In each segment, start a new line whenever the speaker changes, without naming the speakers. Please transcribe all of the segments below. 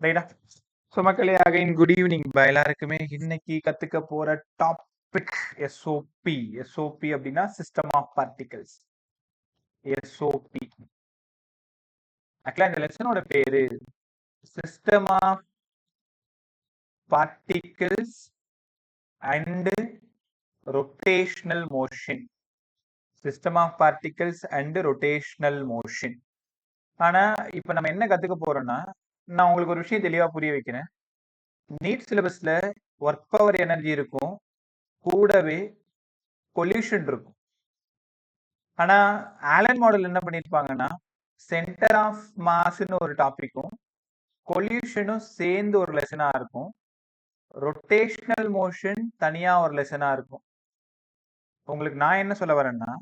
ரைட்டா? ஸோ மக்களே again good evening எல்லாருக்குமே. இன்னைக்கு கத்துக்க போற டாபிக் எஸ்ஓபி. எஸ்ஓபி அப்படின்னா சிஸ்டம் ஆஃப் பார்ட்டிகல்ஸ். எஸ்ஓபி ஆக்சுவலா இந்த லெசனோட பேரு system of particles and rotational motion. System of particles and rotational motion. ஆனா இப்ப நம்ம என்ன கத்துக்க போறோம்னா, நான் உங்களுக்கு ஒரு விஷயம் தெளிவா புரிய வைக்கிறேன். நீட் சிலபஸ்ல ஒர்க் பவர் எனர்ஜி இருக்கும், கூடவே கொல்யூஷன் இருக்கும். ஆனா ஆலன் மாடல் என்ன பண்ணிருப்பாங்கன்னா, சென்டர் ஆஃப் மாஸ்ன்னு ஒரு டாபிக்கும் கொல்யூஷனும் சேர்ந்து ஒரு லெசனா இருக்கும், ரொட்டேஷனல் மோஷன் தனியா ஒரு லெசனா இருக்கும். உங்களுக்கு நான் என்ன சொல்ல வரேன்னா,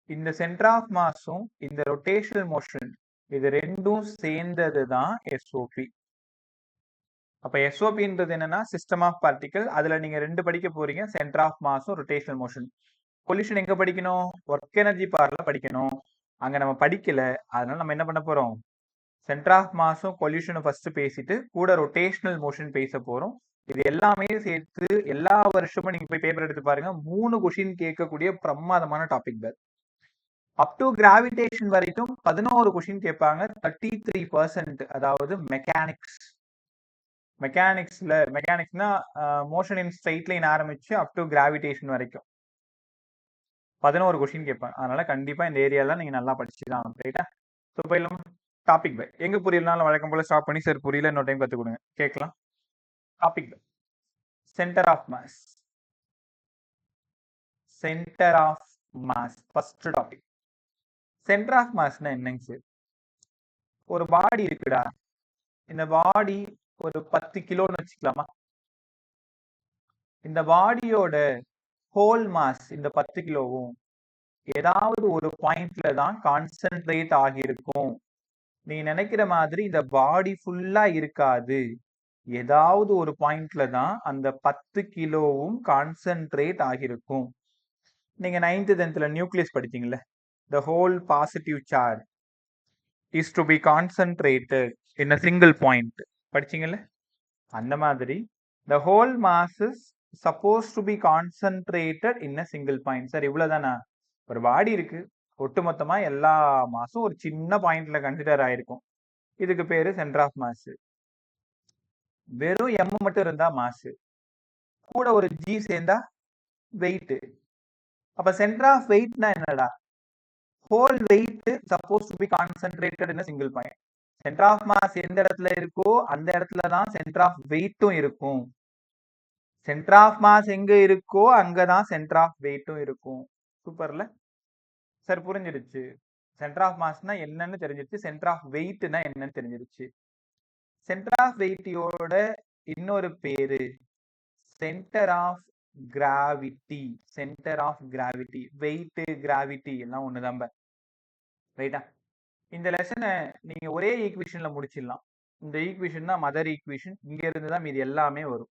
இந்த சென்டர் ஆஃப் மாஸும் இந்த ரொட்டேஷனல் மோஷன் இது ரெண்டும் சேர்ந்தது தான் எஸ்ஓபி. அப்ப எஸ்ஓபின்றது என்னன்னா சிஸ்டம் ஆஃப் பார்ட்டிகல். அதுல நீங்க ரெண்டு படிக்க போறீங்க, சென்டர் ஆஃப் மாஸும் ரொட்டேஷனல் மோஷன். கொல்யூஷன் எங்க படிக்கணும்? ஒர்க் எனர்ஜி பார்ல படிக்கணும். அங்க நம்ம படிக்கல, அதனால நம்ம என்ன பண்ண போறோம், சென்டர் ஆஃப் மாஸும் கொல்யூஷனும் ஃபர்ஸ்ட் பேசிட்டு கூட ரொட்டேஷனல் மோஷன் பேச போறோம். இது எல்லாமே சேர்த்து எல்லா வருஷமும் நீங்க போய் பேப்பர் எடுத்து பாருங்க, 3 கொஸ்டின் கேட்கக்கூடிய பிரமாதமான டாபிக் தான். அப் டு கிராவிடேஷன் வரைக்கும் 11 கொஸ்டின் கேட்பாங்க. 33%, அதாவது மெக்கானிக்ஸ். மெக்கானிக்ஸ்னா மோஷன் இன் ஸ்ட்ரைட் லைன் ஆரம்பிச்சு அப் டு கிராவிடேஷன் வரைக்கும் 11 கொஸ்டின் கேட்பாங்க. அதனால கண்டிப்பா இந்த ஏரியாலாம் நீங்க நல்லா படிச்சுதான், ரைட்டா? ஸோ போயிடலாம். டாபிக் பை எங்க புரியலனாலும் வழக்கம் போல ஸ்டாப் பண்ணி சார் புரியல இன்னொரு டைம் கத்து கொடுங்க, கேட்கலாம். Topic by centre of mass. Centre of mass first topic. Centre of மாஸ்னா என்னங்க சார்? ஒரு பாடி இருக்குடா, இந்த பாடி ஒரு 10 கிலோன்னு வச்சுக்கலாமா? இந்த பாடியோட ஹோல் மாஸ் இந்த 10 கிலோவும் ஏதாவது ஒரு பாயிண்ட்ல தான் கான்சென்ட்ரேட் ஆகியிருக்கும். நீ நினைக்கிற மாதிரி இந்த பாடி ஃபுல்லா இருக்காது, ஏதாவது ஒரு பாயிண்ட்ல தான் அந்த 10 கிலோவும் கான்சென்ட்ரேட் ஆகியிருக்கும். நீங்க 9th 10th நியூக்ளியஸ் படிச்சீங்கல்ல, the whole positive charge is to be concentrated in a single point படிச்சீங்கல்ல, அந்த மாதிரி the whole mass is supposed to be concentrated in a single point. Sir இவ்வளவுதானா? ஒரு பாடி இருக்கு, ஒட்டுமொத்தமா எல்லா மாசும் ஒரு சின்ன பாயிண்ட்ல கன்சிடர் ஆயிருக்கும், இதுக்கு பேரு சென்டர் ஆஃப் மாஸ். வெறும் m மட்டும் இருந்தா மாஸ், கூட ஒரு g சேர்ந்தா வெயிட். அப்ப சென்டர் ஆஃப் வெயிட்னா என்னடா? Whole weight suppose to be concentrated in a single point. Centre of mass எந்த இடத்துல இருக்கோ அந்த இடத்துல தான் சென்டர் ஆஃப் வெயிட்டும் இருக்கும். சென்டர் ஆஃப் மாஸ் எங்க இருக்கோ அங்கதான் சென்டர் ஆஃப் வெயிட்டும் இருக்கும். சூப்பர்ல சார், புரிஞ்சிருச்சு. சென்டர் ஆஃப் மாஸ்னா என்னன்னு தெரிஞ்சிருச்சு, சென்டர் ஆஃப் வெயிட்னா என்னன்னு தெரிஞ்சிருச்சு. சென்டர் ஆஃப் வெயிட்டியோட இன்னொரு பேரு centre of gravity. Centre of gravity, weight gravity எல்லாம் ஒண்ணுதான், ரைட்டா? இந்த லெசனை நீங்க ஒரே ஈக்குவேஷன்ல முடிச்சிடலாம். இந்த ஈக்குவேஷன் தான் மதர் ஈக்குவேஷன், இங்க இருந்து தான் மீது எல்லாமே வரும்,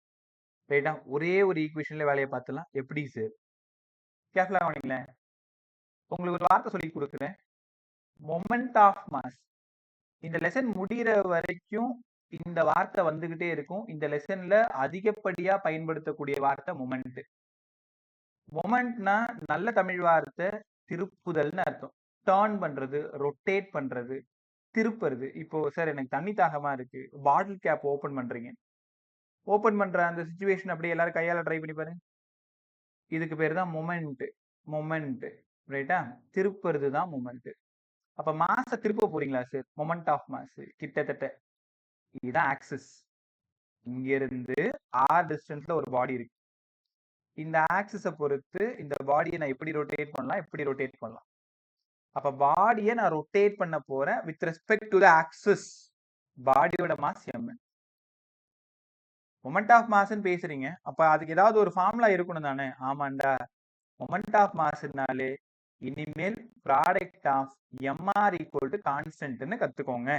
ரைட்டா? ஒரே ஒரு ஈக்குவேஷன்ல வேலையை பார்த்துலாம். எப்படி சார்? கேர்ஃபுல்லா கவனிங்களேன். உங்களுக்கு ஒரு வார்த்தை சொல்லி கொடுக்குறேன், மொமெண்ட் ஆஃப் மாஸ். இந்த லெசன் முடிகிற வரைக்கும் இந்த வார்த்தை வந்துகிட்டே இருக்கும். இந்த லெசன்ல அதிகப்படியா பயன்படுத்தக்கூடிய வார்த்தை மொமெண்ட். மொமெண்ட்னா நல்ல தமிழ் வார்த்தை திருப்புதல்னு அர்த்தம். டர்ன் பண்றது, ரொட்டேட் பண்றது, திருப்புறது. இப்போ சார் எனக்கு தண்ணி தாகமா இருக்கு, பாட்டில் கேப் ஓபன் பண்றீங்க, ஓபன் பண்ற அந்த சிச்சுவேஷன் அப்படியே எல்லாரும் கையால ட்ரை பண்ணி பாருங்க. இதுக்கு பேர் தான் மொமெண்ட். மொமெண்ட், ரைட்டா? திருப்புறது தான் மொமெண்ட். அப்ப மாச திருப்ப போறீங்களா சார்? மொமெண்ட் ஆஃப் மாஸ் கிட்டத்தட்ட இதுதான் ஆக்சிஸ். இங்க இருந்து r டிஸ்டன்ஸ்ல ஒரு பாடி இருக்கு. இந்த ஆக்சிஸை பொறுத்து இந்த பாடியை நான் எப்படி ரொட்டேட் பண்ணலாம், எப்படி ரொட்டேட் பண்ணலாம். அப்ப பாடியை நான் ரொட்டேட் பண்ண போறேன் with respect to the axis. பாடியோட மாஸ் m. மொமெண்ட் ஆஃப் மாஸ்ன்னு பேசுறீங்க, அப்ப அதுக்கு ஏதாவது ஒரு ஃபார்முலா இருக்கணும் தானே? ஆமாண்டா, மொமெண்ட் ஆஃப் மாஸ்னாலே இனிமேல் product of mr equal to கான்ஸ்டன்ட்னு கத்துக்கோங்க.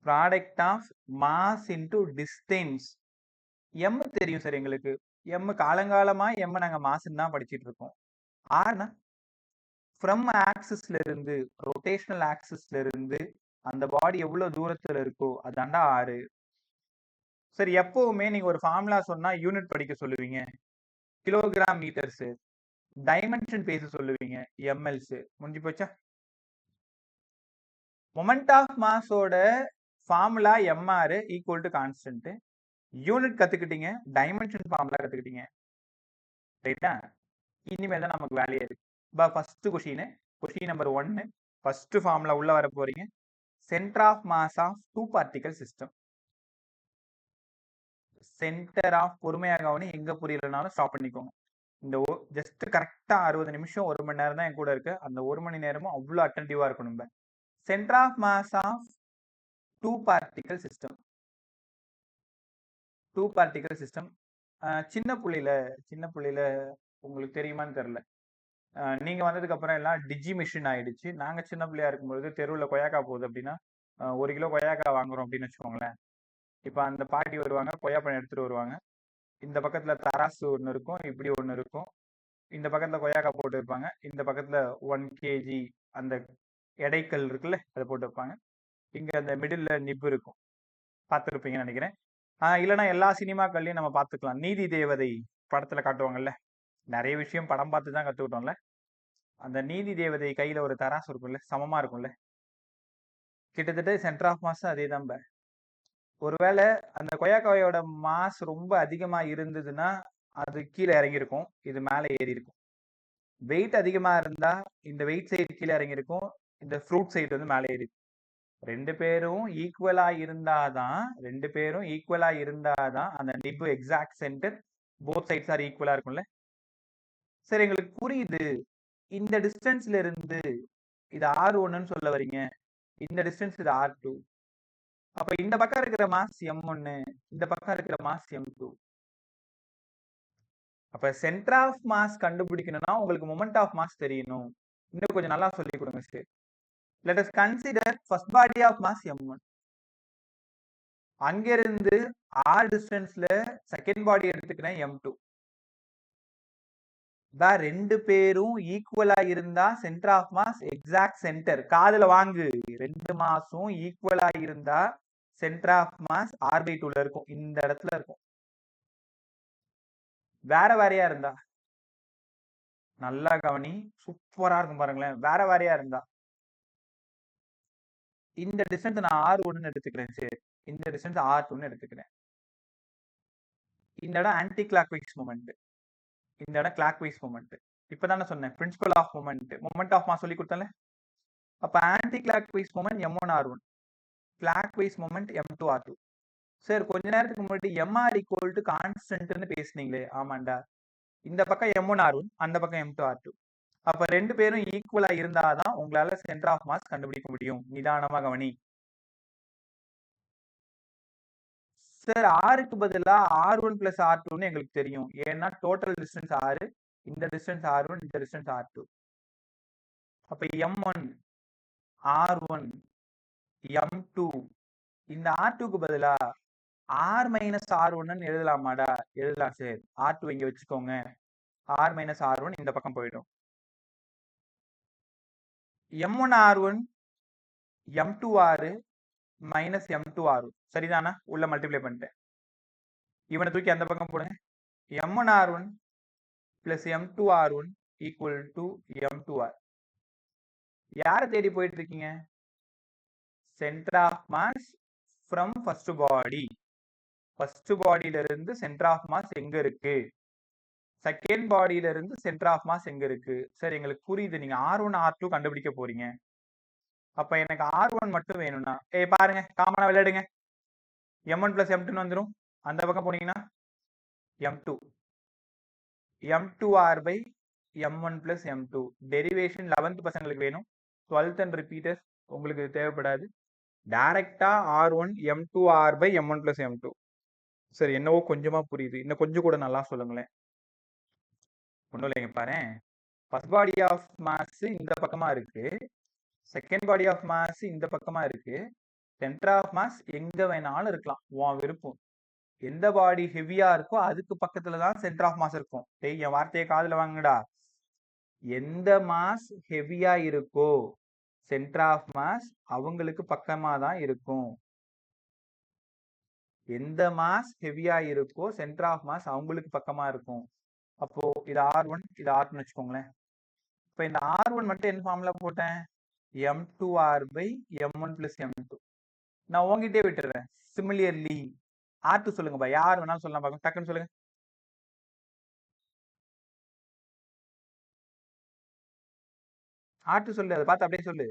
Product of mass into distance. m தெரியும் சார் எங்களுக்கு, m காலங்காலமா m நாங்க மாஸ்ன்னு தான் படிச்சிட்டு இருக்கோம். ஆர்னா ஃப்ரம் ஆக்சிஸ்ல இருந்து, ரொட்டேஷனல் ஆக்சிஸ்ல இருந்து அந்த பாடி எவ்வளவு தூரத்துல இருக்கோ அதாண்டா ஆறு. சரி, எப்பவுமே நீங்க ஒரு ஃபார்முலா சொன்னா யூனிட் படிக்க சொல்லுவீங்க, கிலோகிராம் மீட்டர்ஸ். டைமென்ஷன் பேச சொல்லுவீங்க, எம்எல்ஸ். முடிஞ்சு போச்சா? மொமெண்ட் ஆஃப் மாஸோட formula MR equal to constant. Unit கத்துக்கிட்டீங்க, டைமென்ஷன் ஃபார்முலா கத்துக்கிட்டீங்க, ரைட்டா? இனிமேல் தான் நமக்கு வேலையே இருக்கு. First question number 1. First formula உள்ள வர போறீங்க. Centre of mass of two particle system. Centre of, பொறுமையாக கவனி, எங்க புரியலனாலும் ஸ்டாப் பண்ணிக்கோங்க. இந்த ஜஸ்ட் கரெக்டா 60 நிமிஷம் 1 மணி நேரம் தான் என் கூட இருக்கு. அந்த 1 மணி நேரமும் அவ்வளவு அட்டென்டிவா இருக்கணும். Centre of mass of two particle system. Two particle system சின்ன புள்ளியில உங்களுக்கு தெரியுமான்னு தெரியல. நீங்க வந்ததுக்கு அப்புறம் எல்லாம் டிஜி மிஷின் ஆயிடுச்சு. நாங்க சின்ன பிள்ளையா இருக்கும்பொழுது தெருவில் கொய்யாக்கா போகுது அப்படின்னா 1 கிலோ கொய்யாக்கா வாங்குறோம் அப்படின்னு வச்சுக்கோங்களேன். இப்ப அந்த பாட்டி வருவாங்க, கொய்யா பழம் எடுத்துட்டு வருவாங்க. இந்த பக்கத்துல தராசு ஒண்ணு இருக்கும், இப்படி ஒண்ணு இருக்கும். இந்த பக்கத்துல கொய்யாக்கா போட்டு வைப்பாங்க, இந்த பக்கத்துல 1 kg அந்த எடைக்கல் இருக்குல்ல, அதை போட்டு வைப்பாங்க. இங்க அந்த மிடில்ல நிப்பு இருக்கும், பார்த்துருப்பீங்கன்னு நினைக்கிறேன். இல்லைன்னா எல்லா சினிமாக்கள்லயும் நம்ம பார்த்துக்கலாம். நீதி தேவதை படத்துல காட்டுவாங்கல்ல, நிறைய விஷயம் படம் பார்த்து தான் கத்துக்கிட்டோம்ல. அந்த நீதி தேவதை கையில ஒரு தராசு இருக்கும்ல, சமமா இருக்கும்ல, கிட்டத்தட்ட சென்டர் ஆஃப் மாஸ் அதே தான். ஒருவேளை அந்த கொய்யாக்காயோட மாஸ் ரொம்ப அதிகமா இருந்ததுன்னா அது கீழே இறங்கி இருக்கும், இது மேலே ஏறி இருக்கும். வெயிட் அதிகமா இருந்தா இந்த வெயிட் சைடு கீழே இறங்கி இருக்கும், இந்த ஃப்ரூட் சைடு வந்து மேலே ஏறி இருக்கும். ரெண்டு பேரும் ஈக்குவலா இருந்தாதான் அந்த நிப்பு exact centre, both sides are ஈக்குவலா இருக்கும்ல. சரி, எங்களுக்கு புரியுது. இந்த டிஸ்டன்ஸ்ல இருந்து இது R1ன்னு சொல்ல வரீங்க, இந்த டிஸ்டன்ஸ் இது R2. அப்ப இந்த பக்கம் இருக்கிற மாஸ் M1, இந்த பக்கம் இருக்கிற மாஸ் M2. அப்ப சென்டர் ஆஃப் மாஸ் கண்டுபிடிக்கணும்னா உங்களுக்கு மொமெண்ட் ஆஃப் மாஸ் தெரியணும். இன்னும் கொஞ்சம் நல்லா சொல்லி கொடுங்க sir. Let us consider first body of mass M1. அங்க இருந்து R டிஸ்டன்ஸ்ல செகண்ட் பாடி எடுத்துக்கிறேன் M2. ரெண்டு பேரும் ஈக்குவலா இருந்தா centre of mass exact centre. காதுல வாங்கு, ரெண்டு மாஸும் ஈக்குவலா இருந்தா சென்டர் ஆஃப் மாஸ் R/2ல இருக்கும், இந்த இடத்துல இருக்கும். வேற வேறையா இருந்தா, நல்லா கவனி, சூப்பரா இருக்கும் பாருங்களேன். வேற வேறையா இருந்தா இந்த டிஸ்டன்ஸ் நான் R1ன்னு எடுத்துக்கிறேன் சரி, இந்த டிஸ்டன்ஸ் R2ன்னு எடுத்துக்கிறேன். இந்த இடம் ஆன்டி கிளாக் வைஸ் மூமெண்ட், இந்த இடம் கிளாக் வைஸ் மூமெண்ட். இப்பதானே சொன்னேன் principle of moment, moment of mass சொல்லி கொடுத்தல. அப்ப anti clock wise moment M1R1, clock wise moment M2R2. Sir, கொஞ்ச நேரத்துக்கு முன்னாடி MR ஈக்குவல் டு கான்ஸ்டன்ட்னு பேசுனீங்களே, ஆமாண்டா. இந்த பக்கம் M1R1, அந்த பக்கம் M2R2. அப்ப ரெண்டு பேரும் ஈக்குவலா இருந்தாதான் உங்களால சென்டர் ஆஃப் மாஸ் கண்டுபிடிக்க முடியும். நிதானமா கவனி சார். ஆருக்கு பதிலா R1 பிளஸ் R2ன்னு எங்களுக்கு தெரியும், ஏன்னா டோட்டல் டிஸ்டன்ஸ் 6, இந்த டிஸ்டன்ஸ் R1, இந்த டிஸ்டன்ஸ் R2. அப்ப M1 R1 M2, இந்த R2க்கு பதிலா R மைனஸ் R1ன்னு எழுதலாமாடா? எழுதலாம் சார். R2 இங்க வச்சுக்கோங்க, R மைனஸ் R1 இந்த பக்கம் போயிடும். M1R1 M2R மைனஸ் M2R, சரிதானா? உள்ள மல்டிப்ளை பண்ணிட்டேன். இவனை தூக்கி அந்த பக்கம் போடுங்க. M1R1 plus M2R1 equal to M2R. யாரை தேடி போயிட்டு இருக்கீங்க? Centre of mass from first body. First பாடியில இருந்து சென்டர் ஆஃப் மாஸ் எங்க இருக்கு, செகண்ட் பாடியில இருந்து சென்டர் ஆஃப் மாஸ் எங்க இருக்கு. சரி, எங்களுக்கு புரியுது, நீங்க R1 R2 கண்டுபிடிக்க போறீங்க. அப்ப எனக்கு R1 மட்டும் வேணும்னா, பாருங்க, காமனா விளையாடுங்க. M1 பிளஸ் M2 வந்துடும். அந்த பக்கம் போனீங்கன்னா M2, M2R by M1 plus M2. Derivation 11th பசங்களுக்கு வேணும், 12th and repeaters உங்களுக்கு தேவைப்படாது. டைரக்டா R1 M2R by M1 plus M2. சரி, என்னவோ கொஞ்சமா புரியுது, இன்னும் கொஞ்சம் கூட நல்லா சொல்லுங்களேன். ஒன்றும் இல்லைங்க, பாரு. ஃபர்ஸ்ட் பாடி ஆஃப் மாஸ் இந்த பக்கமா இருக்கு, செகண்ட் பாடி ஆஃப் மாஸ் இந்த பக்கமா இருக்கு. சென்டர் ஆஃப் மாஸ் எங்க வேணாலும் இருக்கலாம், உன் விருப்பம். எந்த பாடி ஹெவியா இருக்கோ அதுக்கு பக்கத்துல தான் சென்டர் ஆஃப் மாஸ் இருக்கும். என் வார்த்தையை காதுல வாங்குடா. எந்த மாஸ் ஹெவியா இருக்கோ சென்டர் ஆஃப் மாஸ் அவங்களுக்கு பக்கமா தான் இருக்கும். எந்த மாஸ் ஹெவியா இருக்கோ சென்டர் ஆஃப் மாஸ் அவங்களுக்கு பக்கமா இருக்கும். அப்போ இது R1 இது R2 வச்சுக்கோங்களேன். இப்போ இந்த R1 மட்டும் என்ன ஃபார்முலா போட்டேன்? M2R by M1 plus M2. நான் உங்ககிட்டே விட்டுறேன். சிமிலியர்லி R2 சொல்லுங்கப்பா. யார் வேணாலும் சொல்லலாம் பார்க்கலாம். டக்குன்னு சொல்லுங்க. R2 சொல்லு. அதை பார்த்து அப்படியே சொல்லு.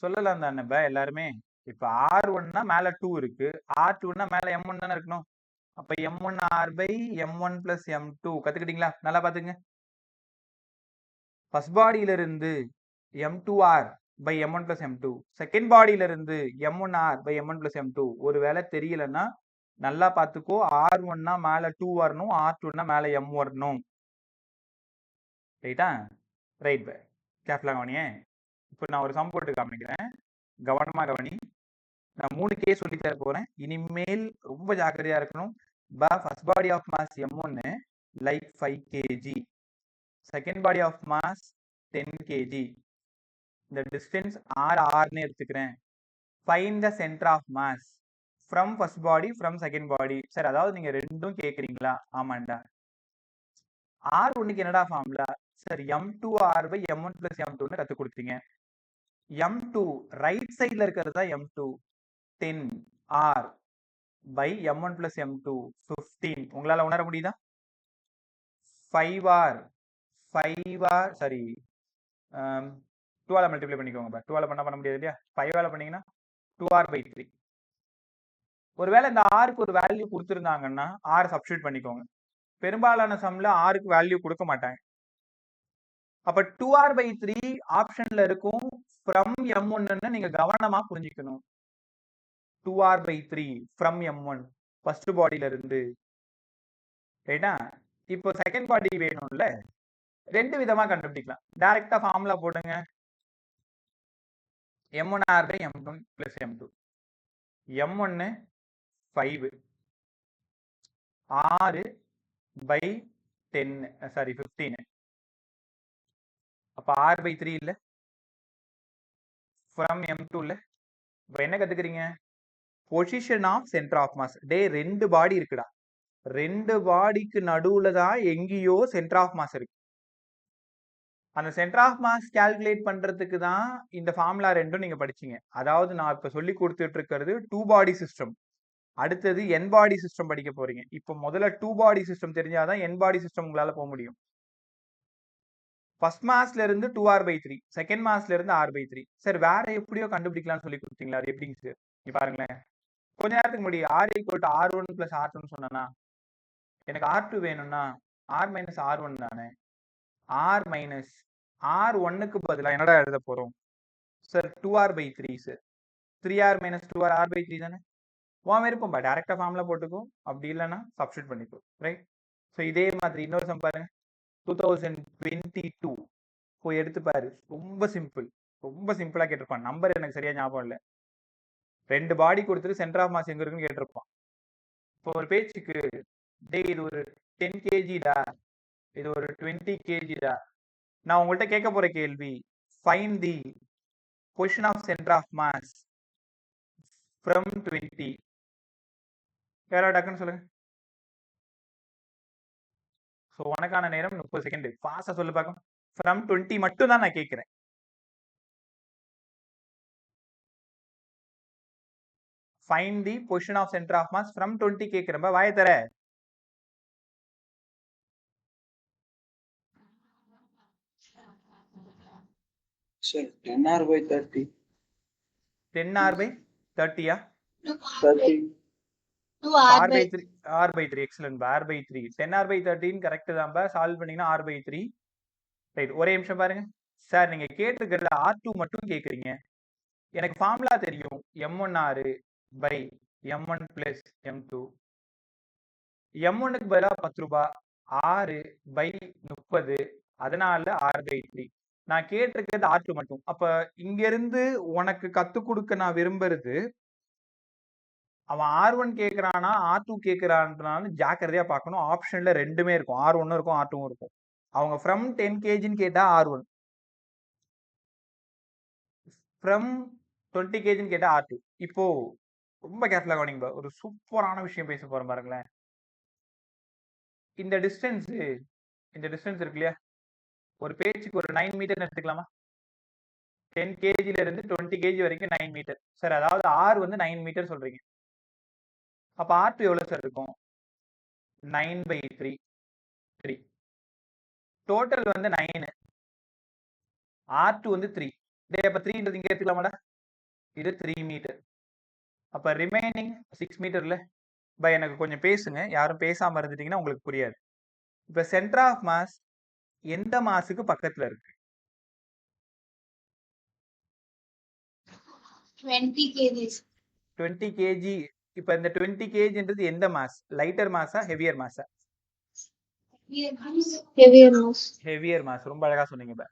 சொல்லலாம் தானே எல்லாருமே. இப்ப R1னா மேல 2 இருக்கு, R2னா மேல M1 தானே இருக்கணும். அப்ப M1R by M1 plus M2 கத்துக்கிட்டீங்களா? நல்லா பாத்துங்க. ஃபர்ஸ்ட் பாடியில இருந்து M2R by M1 plus M2, second பாடியில இருந்து M1R by M1 plus M2. ஒருவேளை தெரியலன்னா நல்லா பாத்துக்கோ. R1னா மேல 2 வரணும், R2னா மேல M வரணும். ரைட்டா? Right bye. கேர்ஃபுல்லா கவனியே. இப்போ நான் ஒரு சம் போட்டு காமிக்கிறேன். கவனமா கவனி. நான் 3 கேஸ் சொல்லி தர போறேன். இனிமேல் ரொம்ப ஜாக்கிரதையா இருக்கணும். First body of mass M1 like 5 kg, second body of mass 10 kg. இந்த டிஸ்டன்ஸ் R எடுத்துக்கிறேன். Find the centre of mass from first body from second body. Sir அதாவது நீங்க ரெண்டும் கேக்குறீங்களா? ஆமாண்டா. R1க்கு என்னடா formula? Sir M2R by M1 plus M2ன்னு கத்து கொடுத்தீங்க. M2 ரைட் சைட்ல இருக்கிறது தான் M2. 10R by M1 plus M2 15. உங்களால உணர முடியுதா? 5R சாரி 2ஆல மல்டிப்ளை பண்ணிக்கோங்க. 2ஆல பண்ண முடியாது இல்லையா? 5ஆல பண்ணீங்கன்னா 2R by 3. ஒருவேளை இந்த Rக்கு ஒரு வேல்யூ கொடுத்துருந்தாங்கன்னா R சப்ஸ்டியூட் பண்ணிக்கோங்க. பெரும்பாலான சம்ல Rக்கு வேல்யூ கொடுக்க மாட்டாங்க. அப்ப 2R by 3 ஆப்ஷன்ல இருக்கும். ஃப்ரம் M1 நீங்க கவனமா புரிஞ்சுக்கணும். 2R by 3 from M1 first பாடியில இருந்து. ரைட்டா? இப்போ செகண்ட் பாடி வேணும்ல, ரெண்டு விதமா கண்டுபிடிக்கலாம். டைரக்டா ஃபார்முலா போடுங்க. M1R by M1 plus M2. M1 5, R by 10 sorry 15. அப்ப R by 3 இல்ல, from M2 இல்ல. இப்ப என்ன கத்துக்கிறீங்க? Position of centre of mass. டே ரெண்டு பாடி இருக்குடா, ரெண்டு பாடிக்கு நடுவுல தான் எங்கேயோ சென்டர் ஆஃப் மாஸ் இருக்கு. அந்த சென்டர் ஆஃப் மாஸ் கால்குலேட் பண்றதுக்கு தான் இந்த ஃபார்முலா ரெண்டும் நீங்க படிச்சீங்க. அதாவது நான் இப்ப சொல்லி கொடுத்துட்டு இருக்கிறது 2 பாடி சிஸ்டம். அடுத்தது n பாடி சிஸ்டம் படிக்க போறீங்க. இப்போ முதல்ல 2 பாடி சிஸ்டம் தெரிஞ்சாதான் n பாடி சிஸ்டம் உங்களால போக முடியும். ஃபர்ஸ்ட் மாஸ்ல இருந்து 2R by 3, செகண்ட் மாஸ்ல இருந்து R by 3. சார் வேற எப்படியோ கண்டுபிடிக்கலாம்னு சொல்லி கொடுத்தீங்களா? அது எப்படிங்க சார்? நீ பாருங்களேன், கொஞ்ச நேரத்துக்கு முன்னாடி R equal to R1 plus R2 சொன்னா எனக்கு R2 வேணும்னா R minus R1 தானே. R minus R1க்கு பதிலா என்னடா எழுத போறோம்? Sir 2R by 3 sir. 3R minus 2R R by 3 தானே. உன் விருப்பம்பா, டைரக்டா ஃபார்முலா போட்டுக்கோ. அப்படி இல்லைன்னா சப்ஸ்டியூட் பண்ணிக்கோ. ரைட்? ஸோ இதே மாதிரி இன்னொரு சம் பாருங்க. 2022 போய் எடுத்து பாரு. ரொம்ப சிம்பிள், ரொம்ப சிம்பிளா கேட்டிருப்பான். நம்பர் எனக்கு சரியா ஞாபகம் இல்லை. ரெண்டு பாடி கொடுத்துட்டு சென்டர் ஆஃப் மாஸ் எங்க இருக்குன்னு கேட்டிருப்பான். இப்போ ஒரு பேச்சுக்கு டே இது ஒரு 10 kgடா, இது ஒரு 20 kgடா. நான் உங்கள்கிட்ட கேட்க போற கேள்வி, find the position of centre of mass from 20. யாரா டக்குன்னு சொல்லுங்க. ஸோ உனக்கான நேரம் 30 செகண்ட். ஃபாஸ்டா சொல்லு பார்க்கும். ஃப்ரம் 20 மட்டும் தான் நான் கேட்கிறேன். Find the position of centre of mass from 20 கேட்கிறப்ப வாய தர.
Sir, 10R by 30.
10R by 30யா?
30.
R by 3. R by 3 excellent. R by 3 10R by 13 correct தான்பா. சால்வ் பண்ணீங்கன்னா R by 3. ரைட், ஒரே நிமிஷம் பாருங்க. சார் நீங்க கேட்டிருக்கிறது R2 மட்டும் கேக்குறீங்க. எனக்கு ஃபார்முலா தெரியும். M1R by M1 plus M2. M1க்கு பதிலா 10 ரூபாய், R by 30, அதனால R by 3. நான் கேட்டிருக்கிறது R2 மட்டும். அப்ப இங்க இருந்து உனக்கு கத்து கொடுக்க நான் விரும்புறது அவன் R1 கேக்குறானா R2 கேக்குறான்றான்னு ஜாக்கிரதையா பார்க்கணும். ஆப்ஷன்ல ரெண்டுமே இருக்கும். R1 இருக்கும் R2 இருக்கும். அவங்க ஃப்ரம் 10 kgன்னு கேட்டா R1, ஃப்ரம் 20 kgன்னு கேட்டா R2. இப்போ ரொம்ப கேர்ஃபுல்லா கவனிங்க. ஒரு சூப்பரான விஷயம் பேச போறேன் பாருங்களேன். இந்த டிஸ்டன்ஸ் இருக்கு இல்லையா, ஒரு பேச்சுக்கு ஒரு 9 மீட்டர் எடுத்துக்கலாமா? 10 kgல இருந்து 20 kg வரைக்கும் 9 மீட்டர் சார். அதாவது R வந்து 9 மீட்டர் சொல்றீங்க. அப்ப R2 எவ்வளவு சார் இருக்கும்? 9/3. டோட்டல் வந்து 9, R2 வந்து 3. அப்ப 3ன்றது இங்க எடுத்துக்கலாமாடா? இது 3 மீட்டர். அப்ப ரிமைனிங் 6 மீட்டர்ல. எனக்கு கொஞ்சம் பேசுங்க. யாரும் பேசாம இருந்துட்டீங்கன்னா உங்களுக்கு புரியாது. இப்ப சென்டர் ஆஃப் மாஸ் எந்த மாஸுக்கு பக்கத்துல இருக்கு?
20 kg.
20 kg. இப்ப இந்த 20 kgன்றது எந்த மாஸ்? லைட்டர் மாஸா ஹெவியர் மாஸா?
Heavier mass.
Heavier mass. ரொம்ப அழகா சொன்னீங்க.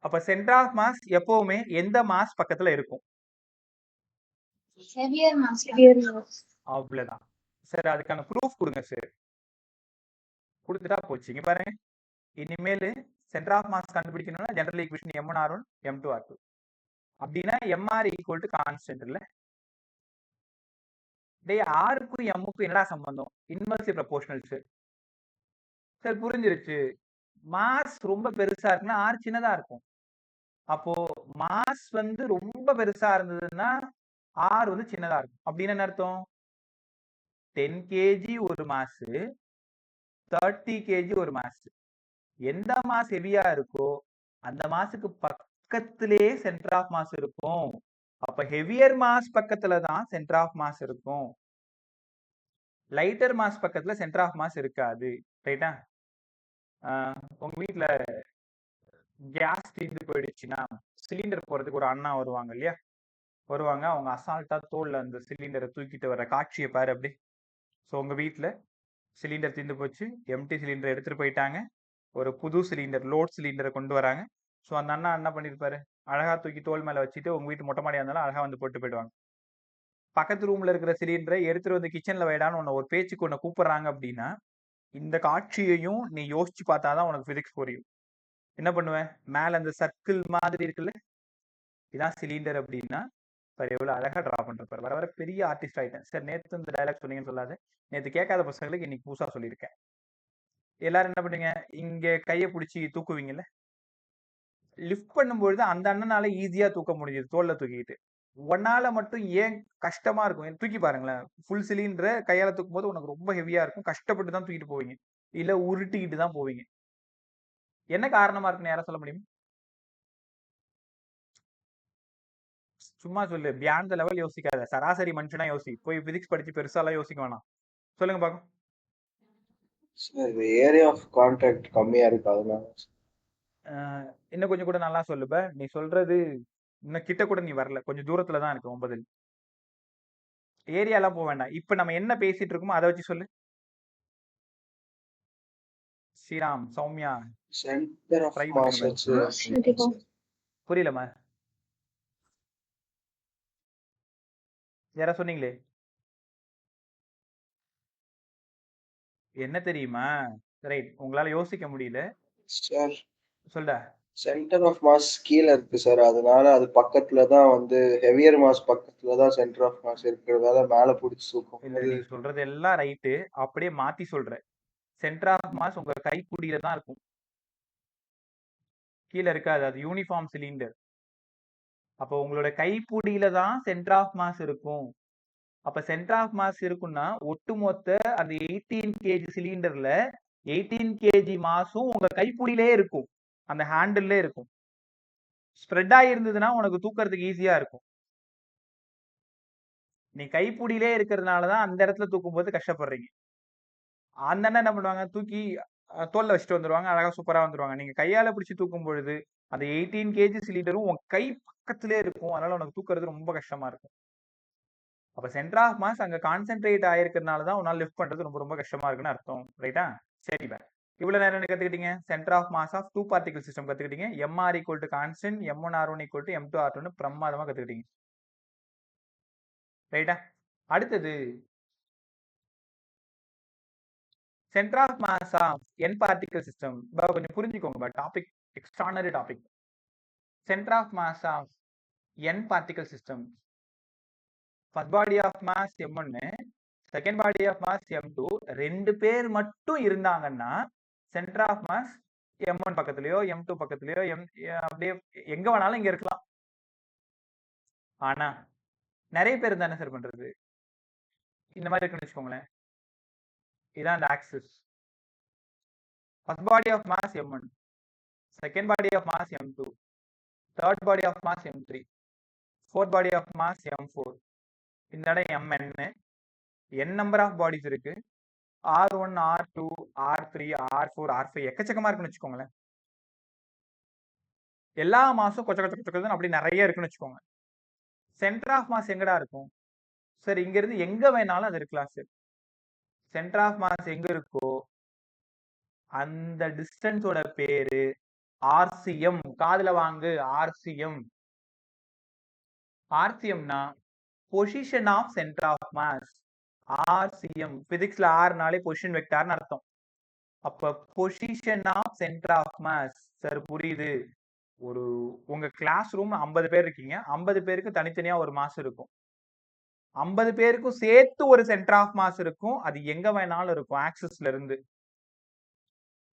அப்ப சென்டர் ஆஃப் மாஸ் எப்பவுமே எந்த மாஸ் பக்கத்துல இருக்கும்?
Heavier mass. Heavier mass.
அவ்வளவுதான் சார். அதுக்கான ப்ரூஃப் கொடுங்க சார். கொடுத்துட்டா போச்சுங்க. பாருங்க, இனிமேல் சென்டர் ஆஃப் மாஸ் கண்டுபிடிக்கணும்னா ஜெனரல் ஈக்குவேஷன் M1R1 M2R2. அப்படின்னா MR ஈக்குவல் டு கான்ஸ்டன்ட் இல்ல. டேய், ஆருக்கும் எம்முக்கும் என்னடா சம்பந்தம்? Inversely proportional sir. சார் புரிஞ்சிருச்சு. மாஸ் ரொம்ப பெருசா இருக்குன்னா ஆர் சின்னதா இருக்கும். அப்போ மாஸ் வந்து ரொம்ப பெருசா இருந்ததுன்னா ஆர் வந்து சின்னதா இருக்கும். அப்படின்னு என்ன அர்த்தம்? 10 kg ஒரு மாஸ், 30 kg ஒரு மாஸ். எந்த மாஸ் ஹெவியா இருக்கோ அந்த மாஸுக்கு பக்கத்திலே சென்டர் ஆஃப் மாஸ் இருக்கும். அப்ப ஹெவியர் மாஸ் பக்கத்துல தான் சென்டர் ஆஃப் மாஸ் இருக்கும். லைட்டர் மாஸ் பக்கத்துல சென்டர் ஆஃப் மாஸ் இருக்காது. ரைட்டா? உங்க வீட்டுல கேஸ் தீர்ந்து போயிடுச்சுன்னா சிலிண்டர் போறதுக்கு ஒரு அண்ணா வருவாங்க இல்லையா? வருவாங்க. அவங்க அசால்ட்டா தோல்ல அந்த சிலிண்டரை தூக்கிட்டு வர காட்சியை பாரு அப்படி. ஸோ உங்க வீட்டுல சிலிண்டர் தீர்ந்து போச்சு, எம்டி சிலிண்டர் எடுத்துட்டு போயிட்டாங்க. ஒரு புது சிலிண்டர், லோட் சிலிண்டரை கொண்டு வராங்க. ஸோ அந்த அண்ணா என்ன பண்ணிருப்பாரு? அழகா தூக்கி தோல் மேல வச்சுட்டு உங்க வீட்டு மொட்டை மாடியா இருந்தாலும் அழகா வந்து போட்டு போயிடுவாங்க. பக்கத்து ரூம்ல இருக்கிற சிலிண்டரை எடுத்துட்டு வந்து கிச்சன்ல வைடான்னு உன்னை ஒரு பேச்சுக்கு உன்னை கூப்பிடுறாங்க அப்படின்னா இந்த காட்சியையும் நீ யோசிச்சு பார்த்தாதான் உனக்கு பிசிக்ஸ் புரியும். என்ன பண்ணுவேன்? மேல அந்த சர்க்கிள் மாதிரி இருக்குல்ல, இதான் சிலிண்டர் அப்படின்னா எவ்வளவு அழகா டிரா பண்றப்பாரு. வர வர பெரிய ஆர்டிஸ்ட் ஆயிட்டேன் சார். நேற்று இந்த டைலாக் சொன்னீங்கன்னு சொல்லாது. நேற்று கேட்காத பசங்களுக்கு இன்னைக்கு புதுசா சொல்லியிருக்கேன். எல்லாரும் என்ன பண்ணுவீங்க? இங்க கையை பிடிச்சி தூக்குவீங்கல்ல, லிஃப்ட் பண்ணும்பொழுது அந்த அண்ணனால ஈஸியா தூக்க முடியுது தோல்ல தூக்கிட்டு. ஒன்னால மட்டும் ஏன் கஷ்டமா இருக்கும்? தூக்கி பாருங்களேன். ஃபுல் சிலிண்டரை கையால தூக்கும் போது உனக்கு ரொம்ப ஹெவியா இருக்கும். கஷ்டப்பட்டு தான் தூக்கிட்டு போவீங்க, இல்ல உருட்டிக்கிட்டு தான் போவீங்க. என்ன காரணமா இருக்குன்னு யாரும் சொல்ல முடியும்? சும்மா சொல்லு. பியாண்ட் லெவல் யோசிக்காத. சராசரி மனுஷனா யோசி. போய் பிசிக்ஸ் படிச்சு பெருசாலாம் யோசிக்க வேணாம். சொல்லுங்க பாக்கும்.
சார் ஏரியா ஆஃப் கான்டாக்ட் கம்மியா இருக்கு அதனால.
இன்னும் கொஞ்சம் கூட நல்லா சொல்லுப்ப. நீ சொல்றது இன்னும் கிட்ட கூட நீ வரல, கொஞ்சம் தூரத்துல தான் இருக்கு 9. ஏரியாலாம் போக வேண்டாம். இப்ப நம்ம என்ன பேசிட்டு இருக்கோமோ அதை வச்சு சொல்லு. Sriram, Soumya,
centre of
try
mass
பண்ணுங்க.
வச்சு
புரியலமா? யாரா சொன்னீங்களே என்ன தெரியுமா? ரைட், உங்களால யோசிக்க முடியல.
சார்
சொல்டா.
சென்டர் ஆஃப் மாஸ் கீழே இருக்கு சார். அதனால அது பக்கத்துல தான் வந்து ஹெவியர் மாஸ் பக்கத்துல தான் சென்டர் ஆஃப் மாஸ் இருக்கிறதால மேல பிடிச்சி தூக்கும்.
இல்ல, நீ சொல்றது எல்லாம் ரைட்டு. அப்படியே மாத்தி சொல்ற. சென்டர் ஆஃப் மாஸ் உங்க கைக்குடியில தான் இருக்கும், கீழே இருக்காது. அது யூனிஃபார்ம் சிலிண்டர். அப்போ உங்களோட கைப்புடியில தான் சென்டர் ஆஃப் மாஸ் இருக்கும். அப்ப சென்டர் ஆஃப் மாஸ் இருக்குன்னா ஒட்டுமொத்த அந்த 18 kg சிலிண்டர்ல 18 kg மாஸும் உங்க கைப்புடியிலே இருக்கும், அந்த ஹேண்டில்ல இருக்கும். ஸ்ப்ரெட் ஆகிருந்ததுன்னா உனக்கு தூக்குறதுக்கு ஈஸியா இருக்கும். நீ கைப்புடியிலே இருக்கிறதுனாலதான் அந்த இடத்துல தூக்கும் போது கஷ்டப்படுறீங்க. அந்த அண்ணன் என்ன பண்ணுவாங்க? தூக்கி தோல்ல வச்சுட்டு வந்துருவாங்க, அழகா சூப்பரா வந்துருவாங்க. நீங்க கையால பிடிச்சி தூக்கும் பொழுது அந்த 18 kg சிலிண்டரும் உன் கை பக்கத்திலே இருக்கும். அதனால உனக்கு தூக்குறது ரொம்ப கஷ்டமா இருக்கும். அப்ப சென்டர் ஆஃப் மாஸ் அங்க கான்சென்ட்ரேட் ஆயிருக்கிறதுனால தான் உன்னால லிஃப்ட் பண்றது ரொம்ப ரொம்ப கஷ்டமா இருக்குன்னு அர்த்தம். ரைட்டா? சரி பா. இவ்வளவு நேரம் என்ன கத்துக்கிட்டீங்க? Centre of mass of 2 particle system கத்துக்கிட்டீங்க. MR equal to constant, M1R1 equal to M2R2 பிரமாதமா கத்துக்கிட்டீங்க. ரைட்டா? அடுத்தது centre of mass of n particle system. கொஞ்சம் புரிஞ்சுக்கோங்க, topic extraordinary topic. Centre of mass of n particle system. First body of mass m1, second body of mass m2, ரெண்டு பேர் மட்டும் இருந்தாங்கன்னா சென்டர் ஆஃப் மாஸ் m1 பக்கத்துலயோ m2 பக்கத்துலயோ அப்படியே எங்க வேணாலும் இங்க இருக்கலாம். ஆனா நிறைய பேர் இருந்தா என்ன சார் பண்றது? இந்த மாதிரி இருக்குன்னு வச்சுக்கோங்களேன். இதான் அந்த axis. First body of mass m1, second body of mass m2, third body of mass m3, fourth body of mass m4. இந்த இடம் mn, n number of bodies இருக்கு. R1, R2, R3, R4, R5 எக்கச்சக்கமா இருக்குன்னு வச்சுக்கோங்களேன். எல்லா மாசும் கொச்ச கொச்ச கொச்ச அப்படி நிறைய இருக்குன்னு வச்சுக்கோங்க. சென்டர் ஆஃப் மாஸ் எங்கடா இருக்கும் சார்? இங்க இருந்து எங்க வேணாலும் அது இருக்கலாம் சார். சென்டர் ஆஃப் மாஸ் எங்க இருக்கோ அந்த டிஸ்டன்ஸோட பேரு ஆர்சிஎம். காதுல வாங்கு, ஆர்சிஎம். ஆர்சிஎம்னா position of centre of mass. RCM பிசிக்ஸ்ல ஆர்னாலே பொசிஷன் வெக்டார்னு அர்த்தம். அப்ப position of centre of mass. Sir புரியுது. ஒரு உங்க கிளாஸ் ரூம் 50 பேர் இருக்கீங்க, 50 பேருக்கு தனித்தனியா ஒரு மாஸ் இருக்கும். 50 பேருக்கும் சேர்த்து ஒரு சென்டர் ஆஃப் மாஸ் இருக்கும். அது எங்க வேணாலும் இருக்கும் ஆக்சிஸ்ல இருந்து.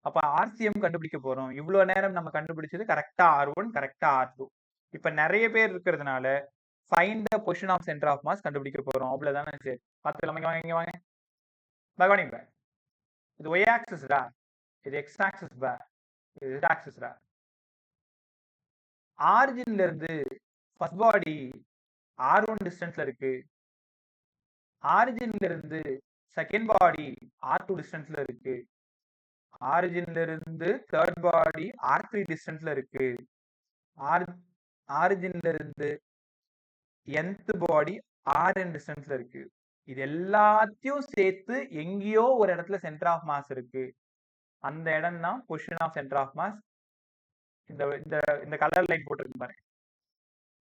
அப்ப ஆர்சிஎம் கண்டுபிடிக்க போறோம். இவ்வளவு நேரம் நம்ம கண்டுபிடிச்சது கரெக்டா R1, கரெக்டா R2. இப்ப நிறைய பேர் இருக்கிறதுனால find the position of centre of mass கண்டுபிடிக்க போறோம். அவ்வளவுதானே? சரி, பார்த்துக்கலாம். இங்க வாங்க. கவனிங்க, இது y ஆக்சிஸ்டா, இது x ஆக்சிஸ் பா, இது z ஆக்சிஸ்டா. ஆரிஜின்ல இருந்து ஃபர்ஸ்ட் பாடி R1 டிஸ்டன்ஸ்ல இருக்கு. ஆரிஜின்ல இருந்து செகண்ட் பாடி R2 டிஸ்டன்ஸ்ல இருக்கு. ஆரிஜின்ல இருந்து தேர்ட் பாடி R3 டிஸ்டன்ஸ்ல இருக்கு. ஆரிஜின்ல இருந்து nth பாடி Rn டிஸ்டன்ஸ்ல இருக்கு. இது எல்லாத்தையும் சேர்த்து எங்கேயோ ஒரு இடத்துல சென்டர் ஆஃப் மாஸ் இருக்கு. அந்த இடம் தான் position of centre of mass. இந்த கலர் லைன் போட்டிருக்கு பாருங்க.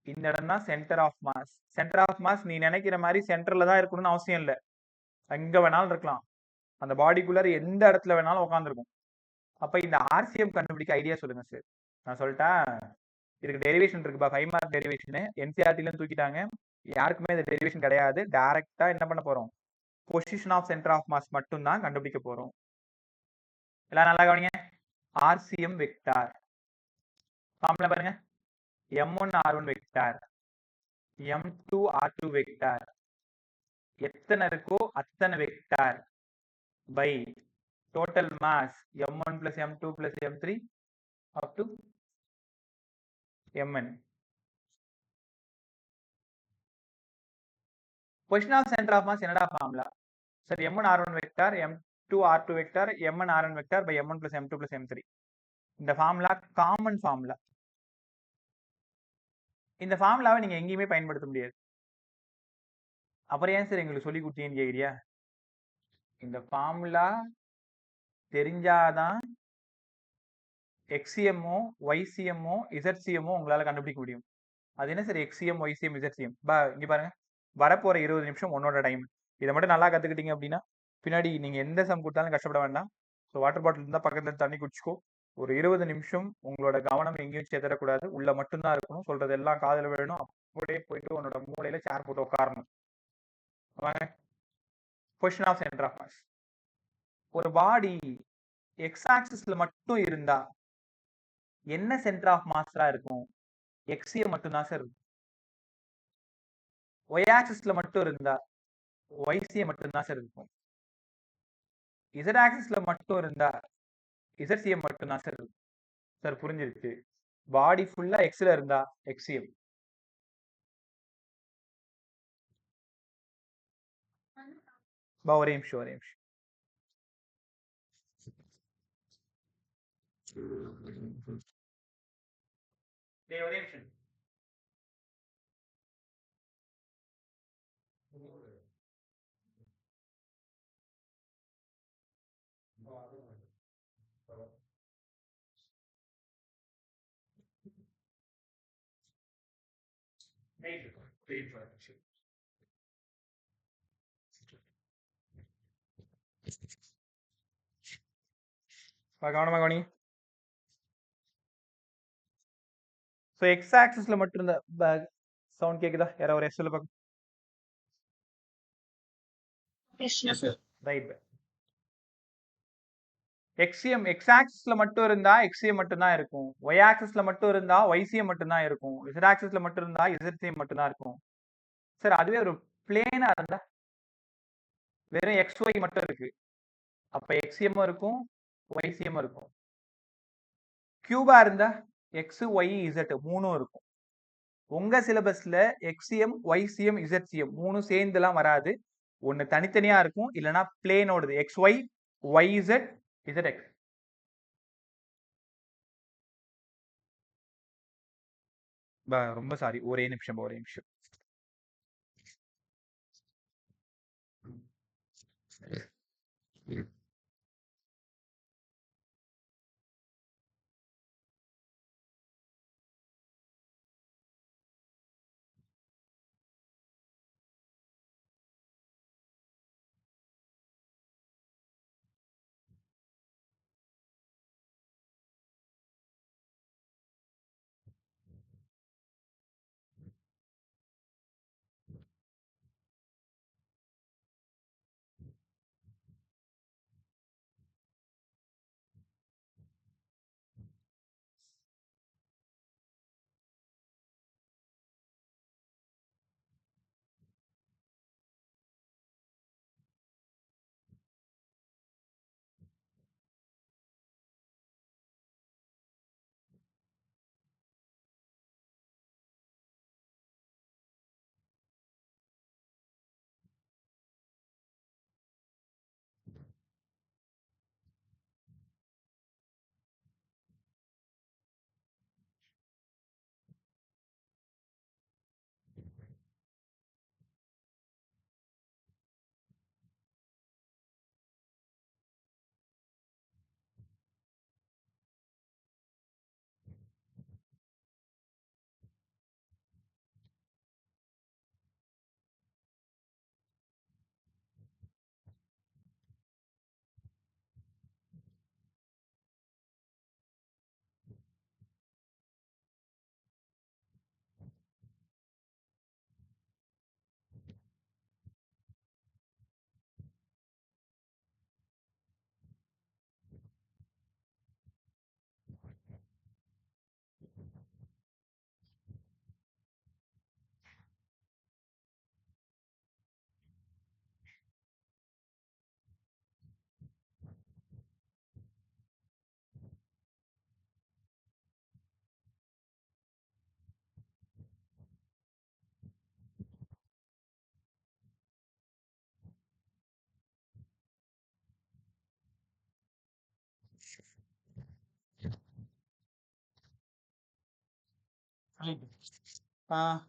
இந்த இடம் தான் centre of mass. Centre of mass நீ நினைக்கிற மாதிரி சென்டர்ல தான் இருக்கணும்னு அவசியம் இல்லை. எங்க வேணாலும் இருக்கலாம். அந்த பாடிக்குள்ளர் எந்த இடத்துல வேணாலும் உட்காந்துருக்கும். அப்ப இந்த ஆர்சிஎம் கண்டுபிடிக்க ஐடியா சொல்லுங்க சார். நான் சொல்லிட்டேன், இதுக்கு டெரிவேஷன் இருக்குப்பா. 5 மார்க் டெரிவேஷன் என்சிஆர்டில தூக்கிட்டாங்க. யாருக்குமே இந்த டெரிவேஷன் கிடையாது. டைரக்டா என்ன பண்ண போறோம்? Position of centre of mass மட்டும் தான் கண்டுபிடிக்க போறோம். எல்லாம் நல்லா கவனிங்க. ஆர்சிஎம் வெக்டார் ஃபார்முலா பாருங்க. m1 r1 vector, m2 r2 vector, எத்தனை இருக்கோ அத்தனை vector by total mass m1 plus m2 plus m3 up to mn. Position of centre of mass என்னடா ஃபார்முலா? சரி, m1 r1 vector, m2 r2 vector, mn rn vector by m1 plus m2 plus m3. இந்த formula common formula. இந்த ஃபார்முலாவை நீங்க எங்கேயுமே பயன்படுத்த முடியாது. அப்புறம் ஏன் சார் எங்களுக்கு சொல்லி கொடுத்தீங்கன்னு கேக்குறியா? இந்த ஃபார்முலா தெரிஞ்சாதான் எக்ஸிஎம்மோ ஒய்சிஎம்மோ இசட்சிஎம்மோ உங்களால கண்டுபிடிக்க முடியும். அது என்ன சார் எக்ஸிஎம் ஒய்சிஎம் இசட்சிஎம்? இங்க பாருங்க, வரப்போற 20 நிமிஷம் உன்னோட டைம். இதை மட்டும் நல்லா கத்துக்கிட்டீங்க அப்படின்னா பின்னாடி நீங்க எந்த சம் கொடுத்தாலும் கஷ்டப்பட வேண்டாம். ஸோ வாட்டர் பாட்டில் இருந்தா பக்கத்துல தண்ணி குடிச்சுக்கோ. ஒரு 20 நிமிஷம் உங்களோட கவனம் எங்கேயும் சேதரக்கூடாது. உள்ள மட்டும்தான் இருக்கணும். சொல்றது எல்லாம் காதுல விழணும். அப்படியே போயிட்டு உன்னோட மூளையில சேர் போட்டு உட்காரணும். வாங்க, position of centre of mass. ஒரு பாடி எக்ஸ் ஆக்சிஸ்ல மட்டும் இருந்தா என்ன சென்டர் ஆஃப் மாஸ்டரா இருக்கும்? எக்ஸிஎம் மட்டும்தான் சார் இருக்கும். ஒய் ஆக்சிஸ்ல மட்டும் இருந்தா ஒய்சிஎம் மட்டும்தான் சார் இருக்கும். இசட் ஆக்சிஸ்ல மட்டும் இருந்தா இசட்சிஎம் மட்டும்தான் சார் இருக்கும். சார் புரிஞ்சிருச்சு. பாடி ஃபுல்லா எக்ஸ்ல இருந்தா எக்ஸிஎம். ஒரே நிமிஷம் ஒரே நிமிஷம். ஒரே நிமிஷம். கவனமா கவனி. ஸோ எக்ஸ் ஆக்சிஸ்ல மட்டும் இருந்த சவுண்ட் கேக்குதா? யாரோ ஒரு எஸ் சொல்ல பார்க்க.
Yes,
Yes,
sir.
sir.
Right. XCM X ஆக்சிஸ்ல மட்டும் இருந்தா எக்ஸிஎம் மட்டும் தான் இருக்கும். ஒய் ஆக்சிஸ்ல மட்டும் இருந்தா ஒய்சிஎம் மட்டும் தான் இருக்கும். இசட் ஆக்சிஸ்ல மட்டும் இருந்தா இசட்சிஎம் மட்டும் தான் இருக்கும். சார் அதுவே ஒரு பிளேனா இருந்தா வெறும் எக்ஸ் ஒய் மட்டும் இருக்கு. அப்ப எக்ஸிஎம் இருக்கும், ஒய்சிஎம் இருக்கும். கியூபா இருந்தா எக்ஸ் ஒய் இசட் மூணும் இருக்கும். உங்க சிலபஸ்ல எக்ஸிஎம் ஒய்சிஎம் இசட்சிஎம் மூணும் சேர்ந்துலாம் வராது. ஒன்னு தனித்தனியா இருக்கும், இல்லைன்னா பிளேனோடது X Y Y Z Z X. ரொம்ப சாரி, ஒரே நிமிஷம் ஒரே நிமிஷம்.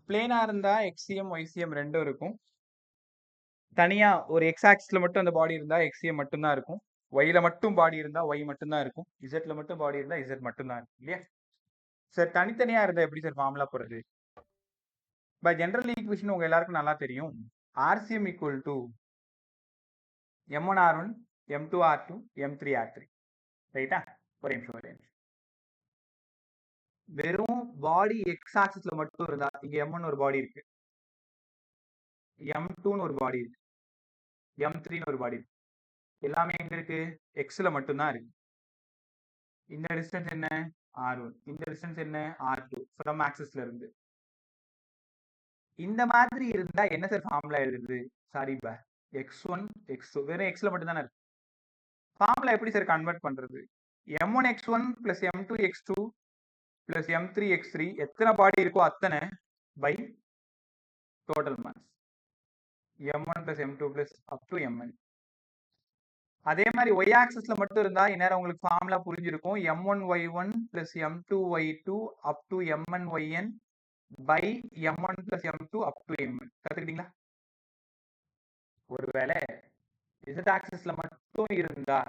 பிளேனா இருந்தா எக்ஸிஎம் ஒய்சிஎம் ரெண்டும் இருக்கும். தனியா ஒரு எக்ஸ் ஆக்சிஸ்ல மட்டும் அந்த பாடி இருந்தா எக்ஸிஎம் மட்டும் தான் இருக்கும். ஒய்ல மட்டும் பாடி இருந்தா ஒய் மட்டும் தான் இருக்கும். இசட்ல மட்டும் பாடி இருந்தா இசட் மட்டும் தான் இருக்கும் இல்லையா? சார் தனித்தனியா இருந்தா எப்படி சார் ஃபார்முலா போடுறது? பை ஜெனரல் ஈக்குவேஷன் உங்க எல்லாருக்கும் நல்லா தெரியும். RCM equal to M1R1 M2R2 M3R3 ரைட்டா? ஒரே நிமிஷம் ஒரே நிமிஷம். வெறும் பாடி எக்ஸ் ஆக்சிஸ்ல மட்டும் இருந்தா இங்க M1 ஒரு பாடி இருக்கு, M2ன்னு ஒரு பாடி இருக்கு, M3ன்னு ஒரு பாடி இருக்கு. எல்லாமே எங்க இருக்கு? எக்ஸ்ல மட்டும்தான் இருக்கு. இந்த டிஸ்டன்ஸ் என்ன? R1. இந்த டிஸ்டன்ஸ் என்ன? R2 ஃப்ரம் ஆக்சிஸ்ல இருந்து. இந்த மாதிரி இருந்தா என்ன சார் ஃபார்முலா எழுதுறது? சாரி பா, x1 x2 வெறும் எக்ஸ்ல மட்டும் தானே இருக்கு. ஃபார்முலா எப்படி சார் கன்வெர்ட் பண்றது? M1 x1 plus M2 x2 plus M3 x3 எத்தனை பாடி இருக்கோ அத்தனை by total mass M1 plus M2 plus up to Mn. அதே மாதிரி y ஆக்சிஸ்ல மட்டும் இருந்தா இந்நேரம் உங்களுக்கு ஃபார்முலா புரிஞ்சிருக்கும். M1 y1 plus M2 y2 up to Mn yn by M1 plus M2 up to Mn. கத்துக்கிட்டீங்களா? ஒருவேளை z ஆக்சிஸ்ல மட்டும் இருந்தா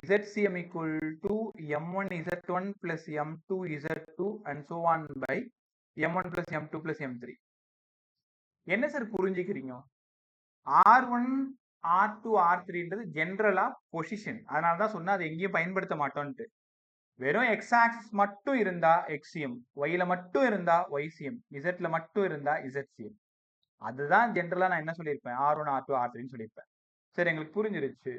ZCM equal to M1 Z1 plus M2 Z2 and so on by M1 plus M2 plus M3. என்ன sir புரிஞ்சுக்கிறீங்க? R1 R2 R3ன்றது ஜென்ரலா position. அதனால தான் சொன்னேன் அதை எங்கேயும் பயன்படுத்த மாட்டோம்ட்டு. வெறும் x ஆக்சிஸ் மட்டும் இருந்தா xcm, yல மட்டும் இருந்தா ycm, zல மட்டும் இருந்தா zcm. அதுதான் ஜென்ரலா நான் என்ன சொல்லியிருப்பேன், R1 R2 R3ன்னு சொல்லியிருப்பேன். சரி, எங்களுக்கு புரிஞ்சிருச்சு.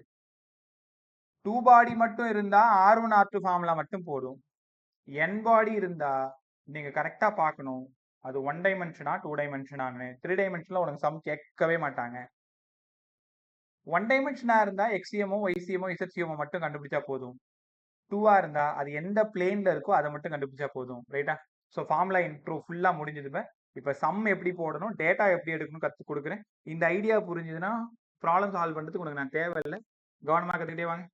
2 பாடி மட்டும் இருந்தா R1 R2 ஃபார்முலா மட்டும் போதும். n பாடி இருந்தா நீங்க கரெக்டா பார்க்கணும், அது 1 டைமென்ஷனா 2 டைமென்ஷனான்னு. 3 டைமென்ஷன்ல உனக்கு சம் கேட்கவே மாட்டாங்க. 1 டைமென்ஷனா இருந்தா xcmோ ycmோ zcmோ மட்டும் கண்டுபிடிச்சா போதும். 2ஆ இருந்தா அது எந்த பிளேன்ல இருக்கோ அதை மட்டும் கண்டுபிடிச்சா போதும். ரைட்டா? ஸோ ஃபார்முலா இன்ட்ரோ ஃபுல்லா முடிஞ்சதுமே இப்போ சம் எப்படி போடணும், டேட்டா எப்படி எடுக்கணும் கற்றுக் கொடுக்குறேன். இந்த ஐடியா புரிஞ்சுதுன்னா ப்ராப்ளம் சால்வ் பண்ணுறதுக்கு உனக்கு நான் தேவையில்லை. கவனமாக கற்றுக்கிட்டே வாங்க.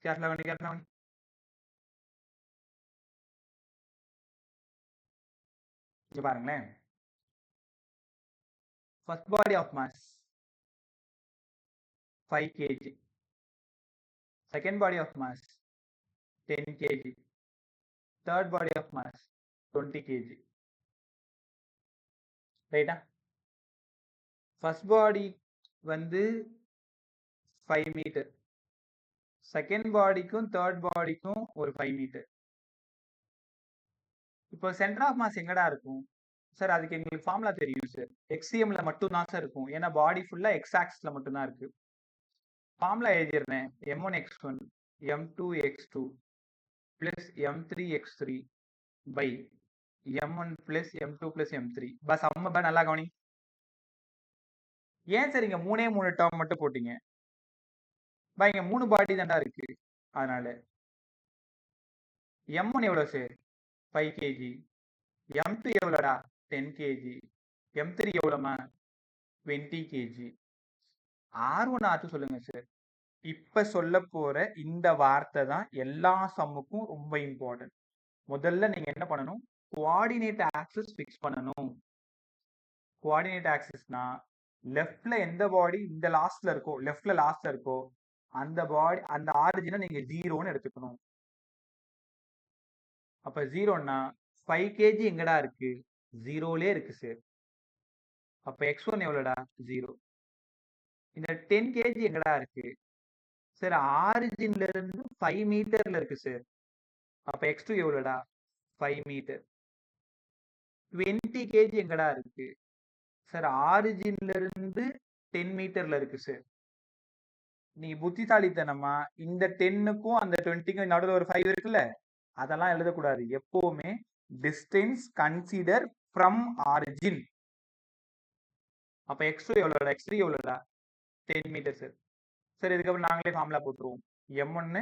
கேர்ஃபுல்லாக இங்க பாருங்களேன். First body of mass 5 kg, second body of mass 10 kg, third body of mass 20 kg. ரைட்டா? ஃபர்ஸ்ட் பாடி வந்து 5 மீட்டர், செகண்ட் பாடிக்கும் தேர்ட் பாடிக்கும் ஒரு 5 மீட்டர். இப்போ சென்டர் ஆஃப் மாஸ் எங்கடா இருக்கும் சார்? அதுக்கு எங்களுக்கு ஃபார்முலா தெரியும் சார். எக்ஸிஎம்ல மட்டும் தான் சார் இருக்கும், ஏன்னா பாடி ஃபுல்லா எக்ஸ் ஆக்சிஸ்ல மட்டும் தான் இருக்கு. Formula எழுதிடுறேன். m1 x1 m2 x2 plus m3 x3 by m1 plus m2 plus m3. Bus அம்மா நல்லா கவனி. ஏன் சார் இங்க 3 டேர்ம் மட்டும் போட்டீங்க? இங்க 3 பாடி தான்டா இருக்கு. அதனால m1 எவ்வளவு sir? 5 kg. m2 எவ்வளோடா? 10 kg. m3 எவ்வளோமா? 20 kg. R1 R2 சொல்லுங்க சார். இப்ப சொல்ல போற இந்த வார்த்தை தான் எல்லா சம்முக்கும் ரொம்ப இம்பார்ட்டன்ட். முதல்ல நீங்க என்ன பண்ணணும், கோஆர்டினேட் ஆக்சிஸ் ஃபிக்ஸ் பண்ணணும். கோஆர்டினேட் ஆக்சிஸ்னா லெஃப்ட்ல எந்த பாடி இந்த லாஸ்ட்ல இருக்கோ, லெஃப்ட்ல லாஸ்ட்ல இருக்கோ அந்த பாடி, அந்த ஆரிஜினை நீங்க 0ன்னு எடுத்துக்கணும். அப்ப 0ன்னா 5 kg எங்கடா இருக்கு? 0லே இருக்கு சார். அப்ப x1 எவ்வளோடா? 0. இந்த 10 kg எங்கடா இருக்கு சார்? ஆரிஜின்ல இருந்து 5 மீட்டர்ல இருக்கு சார். அப்ப x2 எவ்வளோடா? 5 மீட்டர். 20 kg எங்கடா இருக்கு சார்? ஆரிஜின்ல இருந்து 10 மீட்டர்ல இருக்கு சார். நீ புத்திசாலித்தனமா இந்த 10க்கும் அந்த 20க்கும் நடுவில் ஒரு 5 இருக்குல்ல, அதெல்லாம் எழுதக்கூடாது. எப்பவுமே டிஸ்டன்ஸ் கன்சிடர் ஃப்ரம் ஆரிஜின். அப்ப x2 எவ்வளோடா? x3 எவ்வளோடா? 10 metre sir. சரி, இதுக்கப்புறம் நாங்களே ஃபார்முலா போட்டுருவோம். m1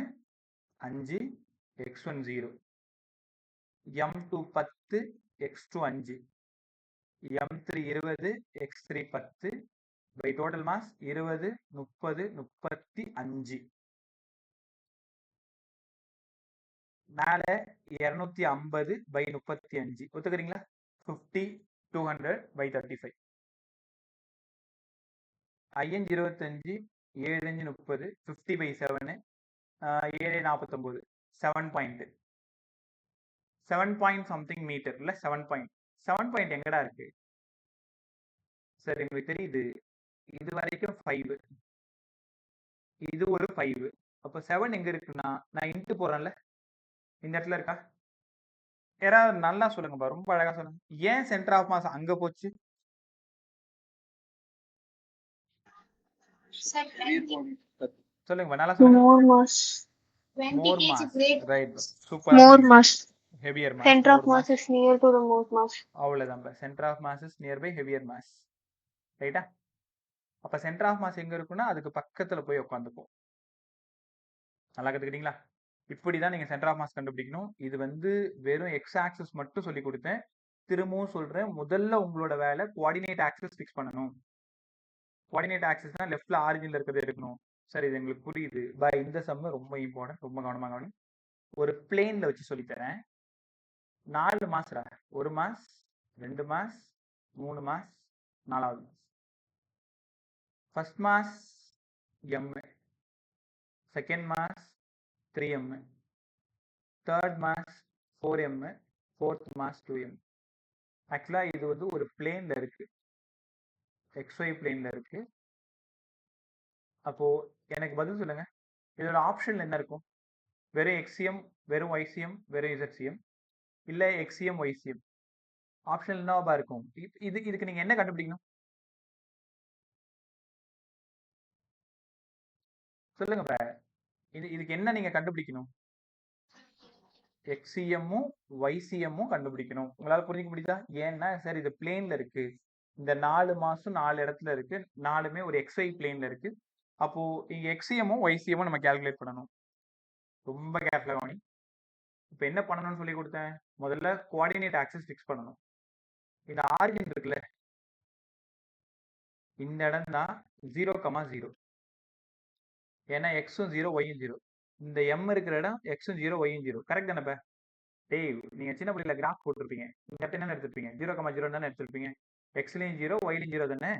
5, x1 0, m2 10, x2 5, m3 20, x3 10 by total mass 20, 30, 35. மேல 250 by 35. ஒத்துக்கிறீங்களா? 50, 200 by 35. 5 25, 7 30, 50 by 7, 7 49, 7 point 7 point something metre இல்ல 7 பாயிண்ட். 7 பாயிண்ட் எங்கடா இருக்கு சார்? எங்களுக்கு தெரியுது, இது வரைக்கும் 5, இது ஒரு 5. அப்ப 7 எங்க இருக்குன்னா நான் இன்ட்டு போறேன்ல, இந்த இடத்துல இருக்கா? யாராவது நல்லா சொல்லுங்கப்பா, ரொம்ப அழகா சொல்லுங்க. ஏன் சென்டர் ஆஃப் மாஸ் அங்க போச்சு? சொல்லுங்கப்பா, நல்லா சொல்லுங்க.
More mass.
More mass, right? Super.
More mass.
Heavier mass.
Center of
More
mass is near to the most mass.
அவ்வளவுதான்ப்பா. Centre of mass is nearby heavier mass. ரைட்டா? அப்ப சென்டர் ஆஃப் மாஸ் எங்க இருக்குன்னா அதுக்கு பக்கத்துல போய் உட்காந்துக்கும். நல்லா கத்துக்கிட்டீங்களா? இப்படிதான் நீங்க சென்டர் ஆஃப் மாஸ் கண்டுபிடிக்கணும். இது வந்து வெறும் எக்ஸ் ஆக்சிஸ் மட்டும் சொல்லி கொடுத்தேன். திரும்பவும் சொல்றேன், முதல்ல உங்களோட வேலை கோஆர்டினேட் ஆக்சிஸ் ஃபிக்ஸ் பண்ணணும். கோஆர்டினேட் ஆக்சிஸ் தான் லெஃப்ட்ல ஆரிஜின்ல இருக்கிறது எடுக்கணும். சரி, இது எங்களுக்கு புரியுது. இந்த சம் ரொம்ப இம்பார்ட்டன்ட், ரொம்ப கவனமா கவனி. ஒரு பிளேன்ல வச்சு சொல்லித்தரேன். 4 மாஸ்ரா. 1 மாஸ், 2 மாஸ், 3 மாஸ், 4வது mass. First mass m, second mass 3m, third mass 4m, fourth mass 2m. ஆக்சுவலா இது வந்து ஒரு பிளேன்ல இருக்கு. XY பிளேன்ல இருக்கு. அப்போ எனக்கு பதில் சொல்லுங்க. இதோட ஆப்ஷன்ல என்ன இருக்கும்? வெறும் XCM, வெறும் YCM, வெறும் ZCM, இல்ல XCM, YCM. ஆப்ஷன் என்னவா இருக்கும்? இதுக்கு நீங்க என்ன கண்டுபிடிக்கணும்? சொல்லுங்க பா. இதுக்கு என்ன நீங்க கண்டுபிடிக்கணும்? XCMமும் YCMமும் கண்டுபிடிக்கணும். உங்களால புரிஞ்சுக்க முடியுதா? ஏன்னா சார் இது பிளேன்ல இருக்கு. இந்த 4 மாசம் 4 இடத்துல இருக்கு. 4மே ஒரு XY பிளேன்ல இருக்கு. அப்போ இங்க XCMமும் YCMமும் நம்ம கால்குலேட் பண்ணணும். ரொம்ப கேர்ஃபுல்லா கவனி. இப்போ என்ன பண்ணணும்னு சொல்லி கொடுத்தேன்? முதல்ல கோஆர்டினேட் ஆக்சிஸ் ஃபிக்ஸ் பண்ணணும். இந்த ஆரிஜின் இருக்குல்ல, இந்த இடம் தான் 0,0. ஏன்னா எக்ஸும் 0, ஒய்யும் 0. இந்த எம் இருக்கிற இடம் எக்ஸும் 0, ஒய்யும் 0. கரெக்ட் தானே? டேய், நீங்க சின்ன பிள்ளைல கிராஃப் போட்டிருப்பீங்க. இந்த இடத்துல என்ன எடுத்திருப்பீங்க? 0,0 தானே எடுத்திருப்பீங்க. எக்ஸ்லையும் 0, ஒய்லையும் 0 தானே?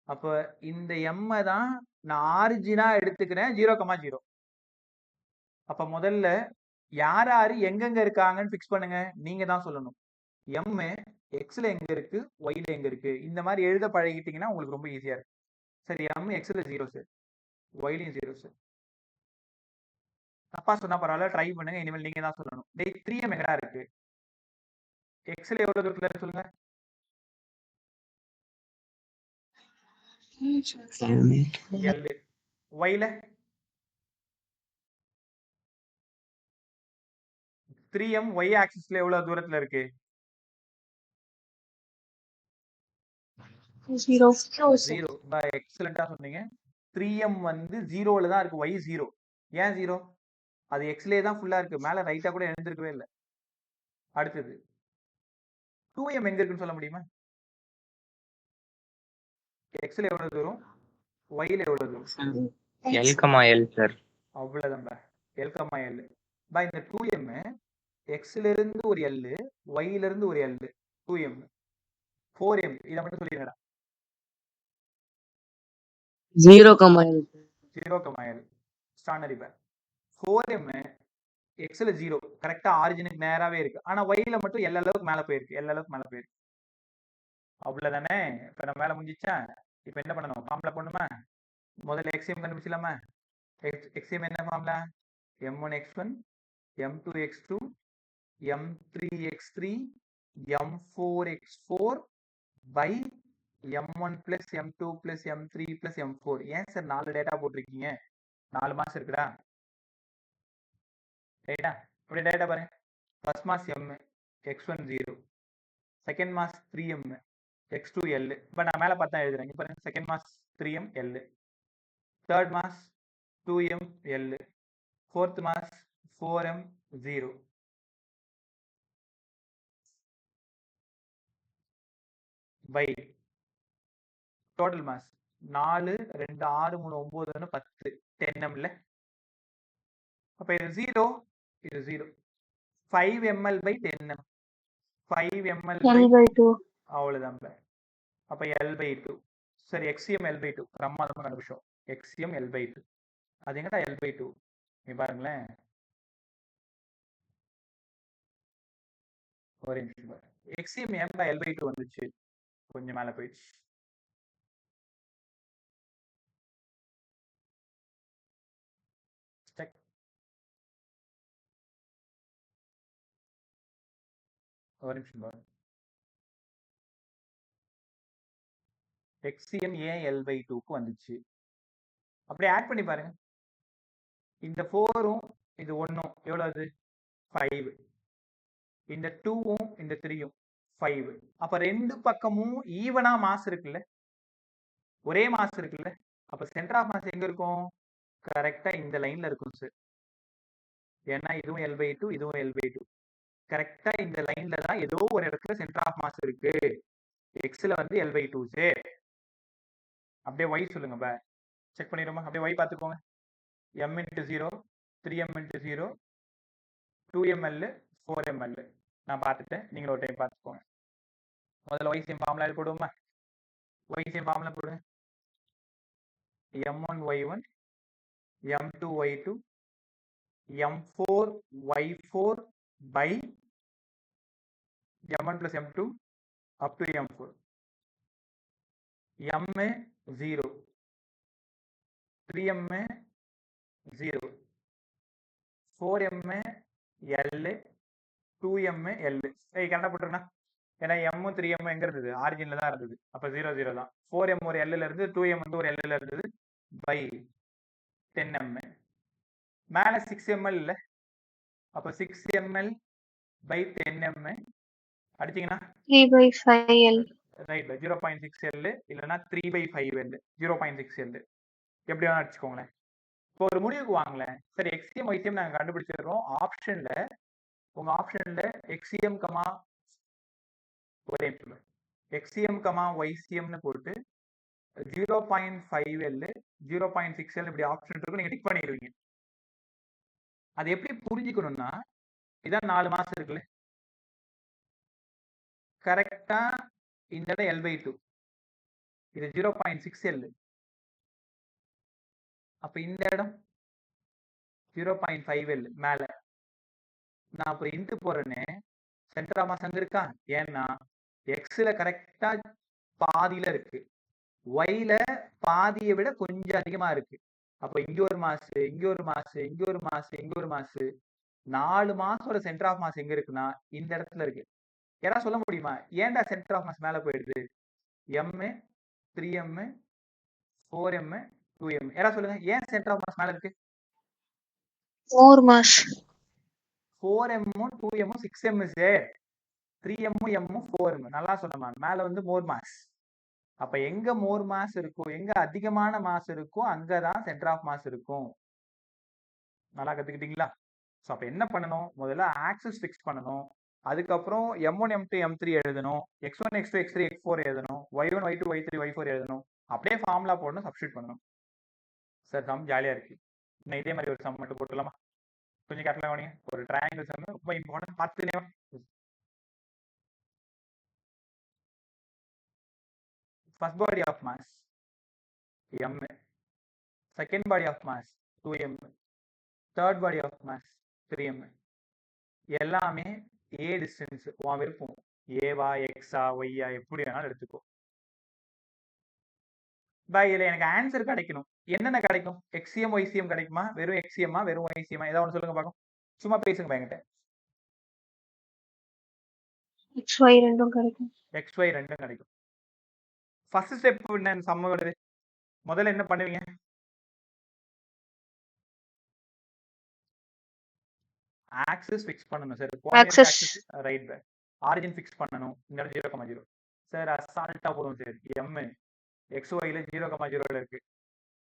அப்ப இந்த எம்மை தான் நான் ஆரிஜினா எடுத்துக்கிறேன் 0,0. அப்ப முதல்ல யார் யாரு எங்கெங்க இருக்காங்கன்னு ஃபிக்ஸ் பண்ணுங்க. நீங்க தான் சொல்லணும். எம் எக்ஸ்ல எங்க இருக்கு, ஒய்ல எங்க இருக்கு, இந்த மாதிரி எழுத பழகிட்டீங்கன்னா உங்களுக்கு ரொம்ப ஈஸியா இருக்கு. சரி, எம் எக்ஸ்ல 0 சார், ஒய்லையும் 0 சார். தப்பா சொன்னா பரவாயில்ல, ட்ரை பண்ணுங்க. இனிமேல் நீங்க தான் சொல்லணும். டேய், 3M எங்கடா இருக்கு? எக்ஸ்ல எவ்வளவு தூரத்துல இருக்கு சொல்லுங்க. L. ஒய்ல 3M ஒய் ஆக்சிஸ்ல எவ்வளவு தூரத்துல இருக்கு?
0.
0. எக்ஸலண்டா சொன்னீங்க. 3M வந்து 0ல தான் இருக்கு. ஒய் 0. ஏன் 0? அது எக்ஸ்லே தான் ஃபுல்லா இருக்கு. மேல ரைட்டா கூட எழுந்திருக்கவே இல்லை. அடுத்தது 2M எங்க இருக்குன்னு சொல்ல முடியுமா? எக்ஸ்ல எவ்வளவு தூரம், ஒய்ல எவ்வளவு தூரம்?
L, sir.
அவ்வளவுதான். L, இந்த 2M எக்ஸ்ல இருந்து ஒரு L, ஒய்ல இருந்து ஒரு L, 2M, 4M. இதை மட்டும் சொல்லிடுறா.
0,L.
0,L standard. 4M எக்ஸ்ல 0, கரெக்டா ஆரிஜினுக்கு நேராவே இருக்கு. ஆனா ஒய்ல மட்டும் எல்லா அளவுக்கு மேல போயிருக்கு. எல்லா அளவுக்கு மேல போயிருக்கு. அவ்வளவுதானே? இப்ப நம்ம மேல முடிஞ்சிச்சா? இப்ப என்ன பண்ணணும்? ஃபார்முலா பண்ணுமா? முதல்ல XCM கண்டுபிடிச்சலாமா? XCM என்ன formula? M1x1, M2x2, M3x3, M4x4 by M1 plus M2 plus M3 plus M4. ஏன் சார் 4 டேட்டா போட்டிருக்கீங்க? 4 மாசம் இருக்குடா. ரைட்டா? இப்படி டேட்டா பாருங்க. First mass M, X1 0. Second mass 3M, X2 L. இப்போ நான் மேலே பார்த்தா எழுதுறேன். இப்போ பாருங்க, second mass 3M L, third mass 2M L, fourth mass 4M 0. By total mass 4, 2, 6, 3, 9, 10, 10M இல்ல? அப்ப இது 0, இது 0. 5 ml by 10M, 5 ml by
L/2.
அவ்வளவுதான். அப்ப L/2. சரி, XCM L/2 பிரமாதமா கண்டுபிடிச்சோம். XCM L/2. அது எங்கடா L/2? நீங்க பாருங்களேன். ஒரு நிமிஷம். XCM ஏன்டா L/2 வந்துச்சு? கொஞ்சம் மேல போயிடுச்சு. ஒரு நிமிஷம் பாருங்க. XCM ஏன் L/2க்கு வந்துச்சு? அப்படியே ஆட் பண்ணி பாருங்க. இந்த 4ம் இது 1ம் எவ்வளவு? 5. இந்த 2ம் இந்த 3ம் 5. அப்ப ரெண்டு பக்கமும் ஈவனா மாஸ் இருக்குல்ல, ஒரே மாஸ் இருக்குல்ல. அப்ப சென்டர் ஆஃப் மாஸ் எங்க இருக்கும்? கரெக்டா இந்த லைன்ல இருக்கும் சார். ஏன்னா இதுவும் L/2, இதுவும் L/2. கரெக்டா இந்த லைன்ல தான் ஏதோ ஒரு இடத்துல சென்டர் ஆஃப் மாஸ் இருக்கு. எக்ஸ்ல வந்து L/2 சார். அப்படியே Y சொல்லுங்க பா. செக் பண்ணிடுமா? அப்படியே Y பார்த்துக்கோங்க. M into 0, 3M into 0, 2ml, 4ml. நான் பார்த்துட்டேன். நீங்க ஒரு டைம் பார்த்துக்கோங்க. முதல்ல YCM ஃபார்முலா போடுவோமா? YCM ஃபார்முலா போடுங்க. M1y1, M2y2, M4y4 by M1 plus M2 up to M4. m 0, 3m 0, 4m L, 2m L. கரெக்டா போட்டுருண்ணா. ஏன்னா m 3m எங்க இருந்தது? ஆரிஜின்ல தான் இருந்தது. அப்ப 0 0 தான். 4m ஒரு L ல இருந்து 2m வந்து ஒரு L ல இருந்தது பை 10m. மேல 6ml இல்ல, அப்ப 6ml by 10m அடிச்சீங்கன்னா
3/5L.
Right 0.6L இல்லைன்னா 3/5L 0.6L எப்படி வேணா அடிச்சுக்கோங்களேன். இப்போ ஒரு முடிவுக்கு வாங்கலேன். சரி எக்ஸிஎம் ஒய்சிஎம் நாங்கள் கண்டுபிடிச்சிடுறோம். ஆப்ஷன்ல உங்க ஆப்ஷன்ல எக்ஸிஎம் கமா ஒரே எக்ஸிஎம் கமா ஒய்சிஎம்னு போட்டு 0.5L 0.6L இப்படி ஆப்ஷன் இருக்கும், நீங்க டிக் பண்ணிடுவீங்க. அது எப்படி புரிஞ்சுக்கணும்னா, இதான் 4 மாசம் இருக்குல்ல, கரெக்டா இந்த இடம் L/2, இது 0.6L. அப்ப இந்த இடம் 0.5L மேல. நான் அப்புறம் இன்ட்டு போறேன்னு சென்டர் ஆஃப் மாஸ் அங்க இருக்கா? ஏன்னா எக்ஸ்ல கரெக்டா பாதியில இருக்கு, ஒய்ல பாதியை விட கொஞ்சம் அதிகமா இருக்கு. அப்ப இங்க ஒரு மாசு, இங்க ஒரு மாசு, இங்க ஒரு மாசு, இங்க ஒரு மாசு, 4 மாசோட சென்டர் ஆஃப் மாஸ் எங்க இருக்குன்னா இந்த இடத்துல இருக்கு. யாரா சொல்ல முடியுமா ஏன்டா சென்டர் ஆஃப் மாஸ் மேல போயிடுது? m 3m 4m 2m. யாரா சொல்லுங்க ஏன் சென்டர் ஆஃப் மாஸ் மேல இருக்கு?
More mass.
4m 2m 6m sir, 3m m 4m. நல்லா சொன்னமா, மேல வந்து மோர் மாஸ். அப்ப எங்க மோர் மாஸ் இருக்கோ, எங்க அதிகமான மாஸ் இருக்கோ அங்கதான் சென்டர் ஆஃப் மாஸ் இருக்கும். நல்லா கத்துக்கிட்டீங்களா? ஸோ அப்ப என்ன பண்ணணும்? முதல்ல ஆக்சிஸ் ஃபிக்ஸ் பண்ணணும். அதுக்கப்புறம் m1 m2 m3 எழுதணும், x1 x2 x3 x4 எழுதணும், y1 y2 y3 y4 எழுதணும். அப்படியே ஃபார்முலா போடணும், சப்ஸ்டியூட் பண்ணணும். சார் சம் ஜாலியா இருக்கு. இன்னும் இதே மாதிரி ஒரு சம் மட்டும் போட்டுலாமா? கொஞ்சம் கேட்கலாம் கவனிங்க. ஒரு ட்ரையாங்கிள் சம் ரொம்ப இம்பார்ட்டன்ட், பார்த்துனே. First body of mass m, second body of mass 2m, third body of mass 3m. எல்லாமே ஏ டிஸ்டன்ஸ். உன் விருப்பம், ஏவா எக்ஸா ஒய்யா எப்படி வேணாலும் எடுத்துக்கோ. இதுல எனக்கு ஆன்சர் கிடைக்கணும். என்னென்ன கிடைக்கும்? எக்ஸிஎம் ஒய்சிஎம் கிடைக்குமா? வெறும் எக்ஸிஎம்மா வெறும் ஒய்சிஎம்மா? ஏதாவது ஒன்று சொல்லுங்க பார்க்கும். சும்மா பேசுங்க என்கிட்ட.
XY ரெண்டும் கிடைக்கும்.
XY ரெண்டும் கிடைக்கும். ஃபர்ஸ்ட் ஸ்டெப் என்ன சம்ம வருது? முதல்ல என்ன பண்ணுவீங்க? ஆக்சிஸ் ஃபிக்ஸ் பண்ணணும் sir.
Axis.
Right back. Origin fix பண்ணணும். இந்த 0,0 சார் அசால்ட்டா போடும் சார். m XYல 0,0ல இருக்கு.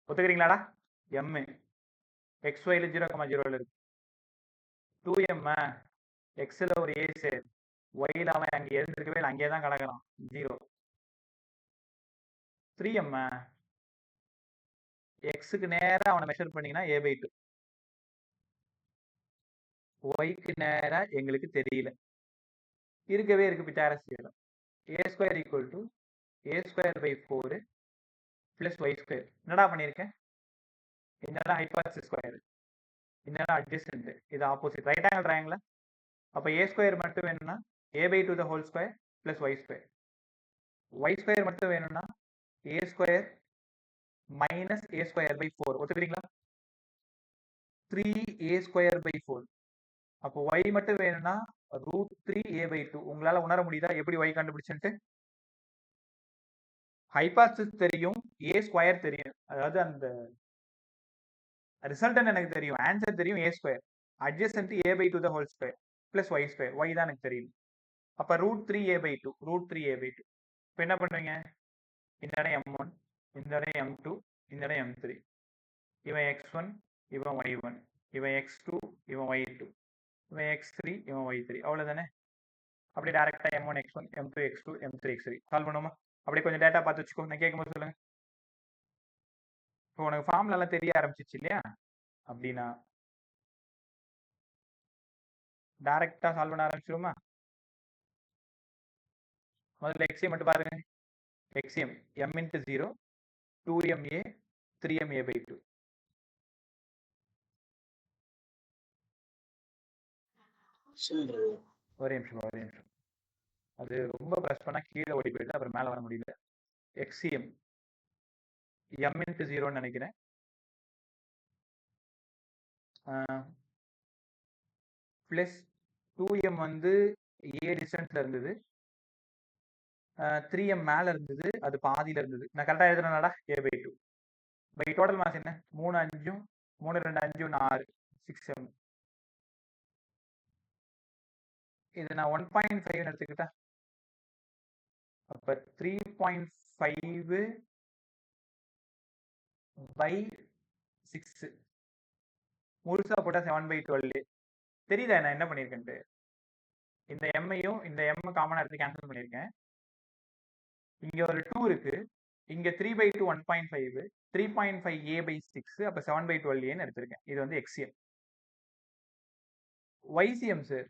ஒத்துக்கிறீங்களாடா? m XYல 0,0ல இருக்கு. 2m எக்ஸ்ல ஒரு ஏ சார், ஒய்ல அவன் அங்கே எழுந்திருக்கவே இல்லை, அங்கேயே தான் கிடக்கிறான் 0. 3m எக்ஸுக்கு நேரா அவனை மெஷர் பண்ணீங்கன்னா a/2, ஒய்க்கு நேரா எங்களுக்கு தெரியல, இருக்கவே இருக்கு பித்தாரஸ் தியரம். a² = a²/4 + y². என்னடா பண்ணியிருக்கேன்? என்னடா ஹைபாத்தசிஸ் ஸ்கொயர், என்னடா அட்ஜசன்ட், இது ஆப்போசிட் ரைட் ஆங்கிள் ட்ரையாங்கிள். அப்ப a² மட்டும் வேணும்னா a/2 the whole square + y². y² மட்டும் வேணும்னா a² - a²/4. ஒத்துக்கிறீங்களா? 3a²/4. அப்போ y மட்டும் வேணும்னா √3a/2. உங்களால உணர முடியுதா எப்படி y கண்டுபிடிச்சுட்டு? ஹைபாத்தசிஸ் தெரியும், a² தெரியும், அதாவது அந்த ரிசல்ட் எனக்கு தெரியும், ஆன்சர் தெரியும் a². Adjacent a/2 the whole square + y². y தான் எனக்கு தெரியும். அப்ப √3a/2 √3a/2. இப்போ என்ன பண்ணுவீங்க? இந்த இடம் m1, இந்த இடம் m2, இந்த இடம் m3. இவன் x1, இவன் y1, இவன் x2, இவன் y2, இவன் x3, இவன் y3. அவ்வளவுதானே? அப்படி டைரக்டா m1 x1 m2 x2 m3 x3 solve பண்ணுமா? அப்படியே கொஞ்சம் டேட்டா பார்த்து வச்சுக்கோ, நான் கேட்கும்போது சொல்லுங்க. இப்போ உனக்கு ஃபார்முலா எல்லாம் தெரிய ஆரம்பிச்சிச்சு இல்லையா? அப்படின்னா டைரக்டா சால்வ் பண்ண ஆரம்பிச்சிருமா? முதல்ல எக்ஸிஎம் மட்டும் பாருங்க. எக்ஸிஎம் m × 0 2ma 3ma/2. ஒரே நிமிஷம். அது ரொம்ப ப்ரெஸ் பண்ணா கீழே ஓடி போயிடுது, அப்புறம் மேலே வர முடியல. எக்ஸிஎம் எம் இன்ட்டு ஜீரோன்னு நினைக்கிறேன். ப்ளஸ் 2m வந்து ஏ டிஸ்டன்ஸ்ல இருந்தது, 3m மேல இருந்தது, அது பாதியில இருந்தது. நான் கரெக்டாக எழுதுறேனாடா? a/2 பை டோட்டல் மாஸ் என்ன? 3 5 3 2 5 1 6 6m. இது நான் 1.5 எடுத்துக்கிட்டா, அப்ப 3.5 பை 6 முழுசா போட்டா 7/12. தெரியுதா நான் என்ன பண்ணியிருக்கேன்ட்டு? இந்த எம்மையும் இந்த எம் காமனா எடுத்து கேன்சல் பண்ணியிருக்கேன். இங்க ஒரு 2 இருக்கு, இங்க 3/2 1.5 3.5a/6 அப்ப 7/12 எடுத்திருக்கேன். இது வந்து எக்ஸிஎம். YCM சார்,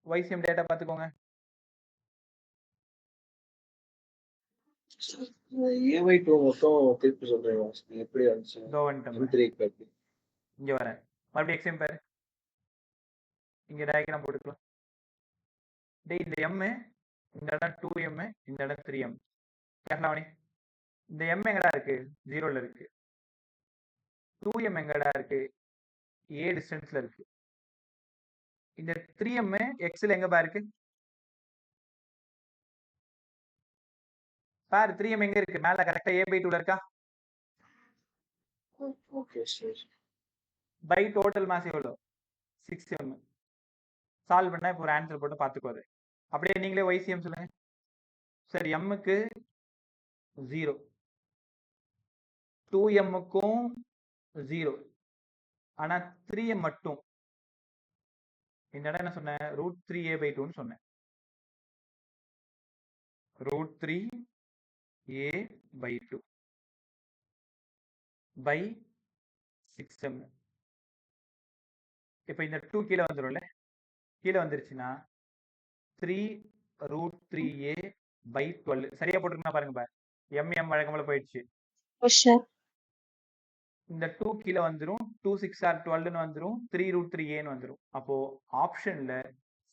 YCM டேட்டா பார்த்துக்கோங்க.
a/2 மட்டும் திருப்பி சொல்றீங்க எப்படி வந்துச்சு?
இதோ வந்துட்டேன்,
M3
இங்க வரேன். மறுபடியும் எக்ஸிஎம் பாரு, இங்க டயக்ராம் போட்டுக்கலாம். டேய் இந்த m இந்த இடம் 2m, இந்த இடம் 3m. கேரளாவணி இந்த m எங்கடா இருக்கு? 0ல இருக்கு. 2m எங்கடா இருக்கு? a டிஸ்டன்ஸ்ல இருக்கு. இந்த 3m xல எங்க பா இருக்கு? பாரு 3m எங்க இருக்கு? மேல கரெக்டா a/2ல இருக்கா?
Okay sir.
By total mass எவ்வளோ? 6m. சால்வ் பண்ணா இப்போ ஒரு ஆன்சர் போட்டு பார்த்துக்கோ. அது அப்படியே நீங்களே YCM சொல்லுங்க. சரி, mக்கு 0, 2mக்கும் 0, ஆனா 3m மட்டும். இந்த இடம் என்ன சொன்னேன்? √3a/2ன்னு சொன்னேன். √3a/2 by 6m. இப்போ இந்த 2 கீழே வந்துடும்ல, கீழே வந்துருச்சுன்னா 3√3a/12 சரியா போட்டுருக்கா பாருங்க பாரு. m வழக்கம் போல போயிடுச்சு. இந்த 2 கீழே வந்துடும், 2 6 are 12ன்னு வந்துடும், 3√3aன்னு வந்துடும். அப்போ ஆப்ஷன்ல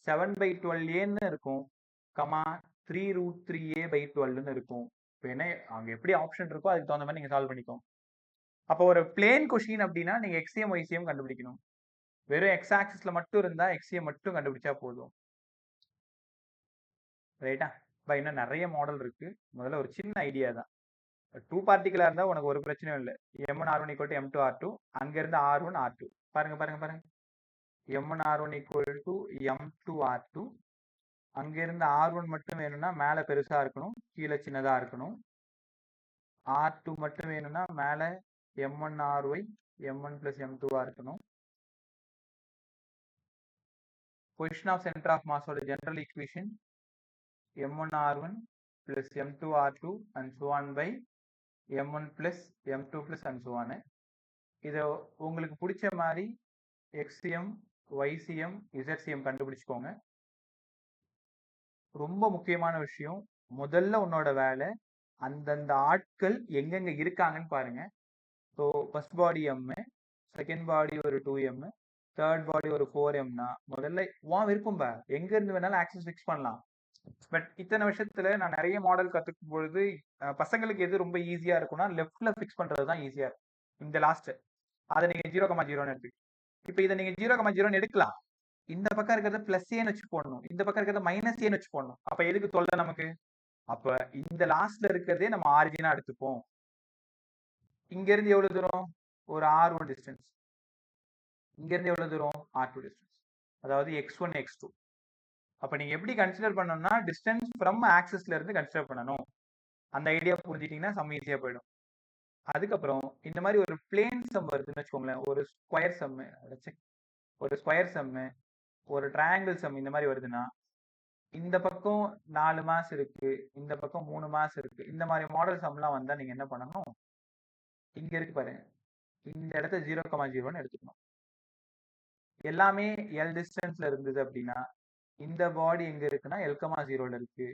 7/12aன்னு இருக்கும், கமா 3√3a/12ன்னு இருக்கும். இப்போ என்ன அங்க எப்படி ஆப்ஷன் இருக்கோ அதுக்கு தகுந்த மாதிரி நீங்க சால்வ் பண்ணிக்கோங்க. அப்போ ஒரு பிளேன் கொஸ்டின் அப்படின்னா நீங்க எக்ஸிஎம் ஒய்சிஎம் கண்டுபிடிக்கணும். வெறும் எக்ஸ் ஆக்சிஸ்ல மட்டும் இருந்தா எக்ஸிஎம் மட்டும் கண்டுபிடிச்சா போதும். ரைட்டா? இப்போ இன்னும் நிறைய மாடல் இருக்கு. முதல்ல ஒரு சின்ன ஐடியா தான். 2 பார்ட்டிகளா இருந்தா உனக்கு ஒரு பிரச்சனையும் இல்லை. m1 r1 = m2 r2, அங்க இருந்து r1 r2 பாருங்க பாருங்க பாருங்க. m1 r1 = m2 r2, அங்க இருந்து r1 மட்டும் வேணும்னா மேல பெருசா இருக்கணும், கீழே சின்னதா இருக்கணும். r2 மட்டும் வேணும்னா மேல m1 ry m1 + m2 இருக்கணும். பொசிஷன் ஆஃப் சென்டர் ஆஃப் மாஸோட general equation m1 r1 + m2 r2 and so on by m1 + m2 + and so on. இதை உங்களுக்கு பிடிச்ச மாதிரி எக்ஸிஎம் ஒய்சிஎம் இசட்சிஎம் கண்டுபிடிச்சுக்கோங்க. ரொம்ப முக்கியமான விஷயம், முதல்ல உன்னோட வேலை அந்தந்த ஆட்கள் எங்கெங்க இருக்காங்கன்னு பாருங்க. So first body m, second பாடி ஒரு 2m, தேர்ட் பாடி ஒரு 4mனா முதல்ல உன் விருப்பம்பா, எங்க இருந்து வேணாலும் ஆக்சஸ் ஃபிக்ஸ் பண்ணலாம். பட் இத்தனை வருஷத்துல நான் நிறைய மாடல் கத்துக்கும் பொழுது பசங்களுக்கு எது ரொம்ப ஈஸியா இருக்கும்னா லெஃப்ட்ல ஃபிக்ஸ் பண்றது தான் ஈஸியா இருக்கும். இந்த லாஸ்ட் அதை நீங்க 0,0ன்னு எடுத்து, இப்போ இதை நீங்க 0,0ன்னு எடுக்கலாம். இந்த பக்கம் இருக்கிறத பிளஸ் ஏன்னு வச்சு போடணும், இந்த பக்கம் இருக்கிறத மைனஸ் ஏன்னு வச்சு போடணும். அப்ப எதுக்கு தொல்லை நமக்கு? அப்ப இந்த லாஸ்ட்ல இருக்கிறதே நம்ம ஆரிஜினா எடுத்துப்போம். இங்க இருந்து எவ்வளவு தூரம்? ஒரு r1 டிஸ்டன்ஸ். இங்க இருந்து எவ்வளவு தூரம்? r2 distance. அதாவது x1 x2. அப்ப நீங்க எப்படி கன்சிடர் பண்ணணும்னா டிஸ்டன்ஸ் ஃப்ரம் ஆக்சிஸ்ல இருந்து கன்சிடர் பண்ணணும். அந்த ஐடியா புரிஞ்சிட்டீங்கன்னா சம் ஈஸியா போயிடும். அதுக்கப்புறம் இந்த மாதிரி ஒரு பிளேன் சம் வருதுன்னு வச்சுக்கோங்களேன், ஒரு ஸ்கொயர் சம், ஒரு ட்ரையாங்கிள் சம் இந்த மாதிரி வருதுன்னா, இந்த பக்கம் 4 மாஸ் இருக்கு, இந்த பக்கம் 3 மாஸ் இருக்கு, இந்த மாதிரி மாடல் சம்லாம் வந்தா நீங்க என்ன பண்ணணும்? இங்க இருக்கு பாருங்க, இந்த இடத்த 0,0ன்னு எடுத்துக்கணும். எல்லாமே எல் டிஸ்டன்ஸ்ல இருந்தது அப்படின்னா இந்த பாடி எங்க இருக்குன்னா l,0ல இருக்கு,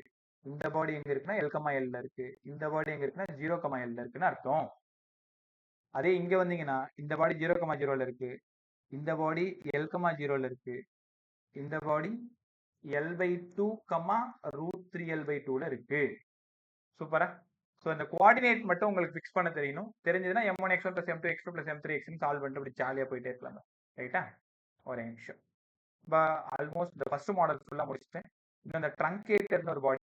இந்த பாடி எங்க இருக்குன்னா l,l இருக்கு, இந்த பாடி எங்க இருக்குன்னா 0,l இருக்குன்னு அர்த்தம். அதே இங்க வந்தீங்கன்னா இந்த பாடி 0,0ல இருக்கு, இந்த பாடி l,0ல இருக்கு, இந்த பாடி l/2, √3l/2ல இருக்கு. சூப்பரா? ஸோ இந்த கோஆர்டினேட் மட்டும் உங்களுக்கு ஃபிக்ஸ் பண்ண தெரியணும். தெரிஞ்சதுன்னா M1 x1 plus M2 x2 plus M3 x solve பண்ணிட்டு இப்படி ஜாலியாக போயிட்டே இருக்கலாம். ரைட்டா? ஒரு நிமிஷம். இப்போ ஆல்மோஸ்ட் இந்த ஃபர்ஸ்ட் மாடல் ஃபுல்லாக முடிச்சிட்டேன். இன்னும் இந்த ட்ரங்கேட்டர்னு ஒரு பாடி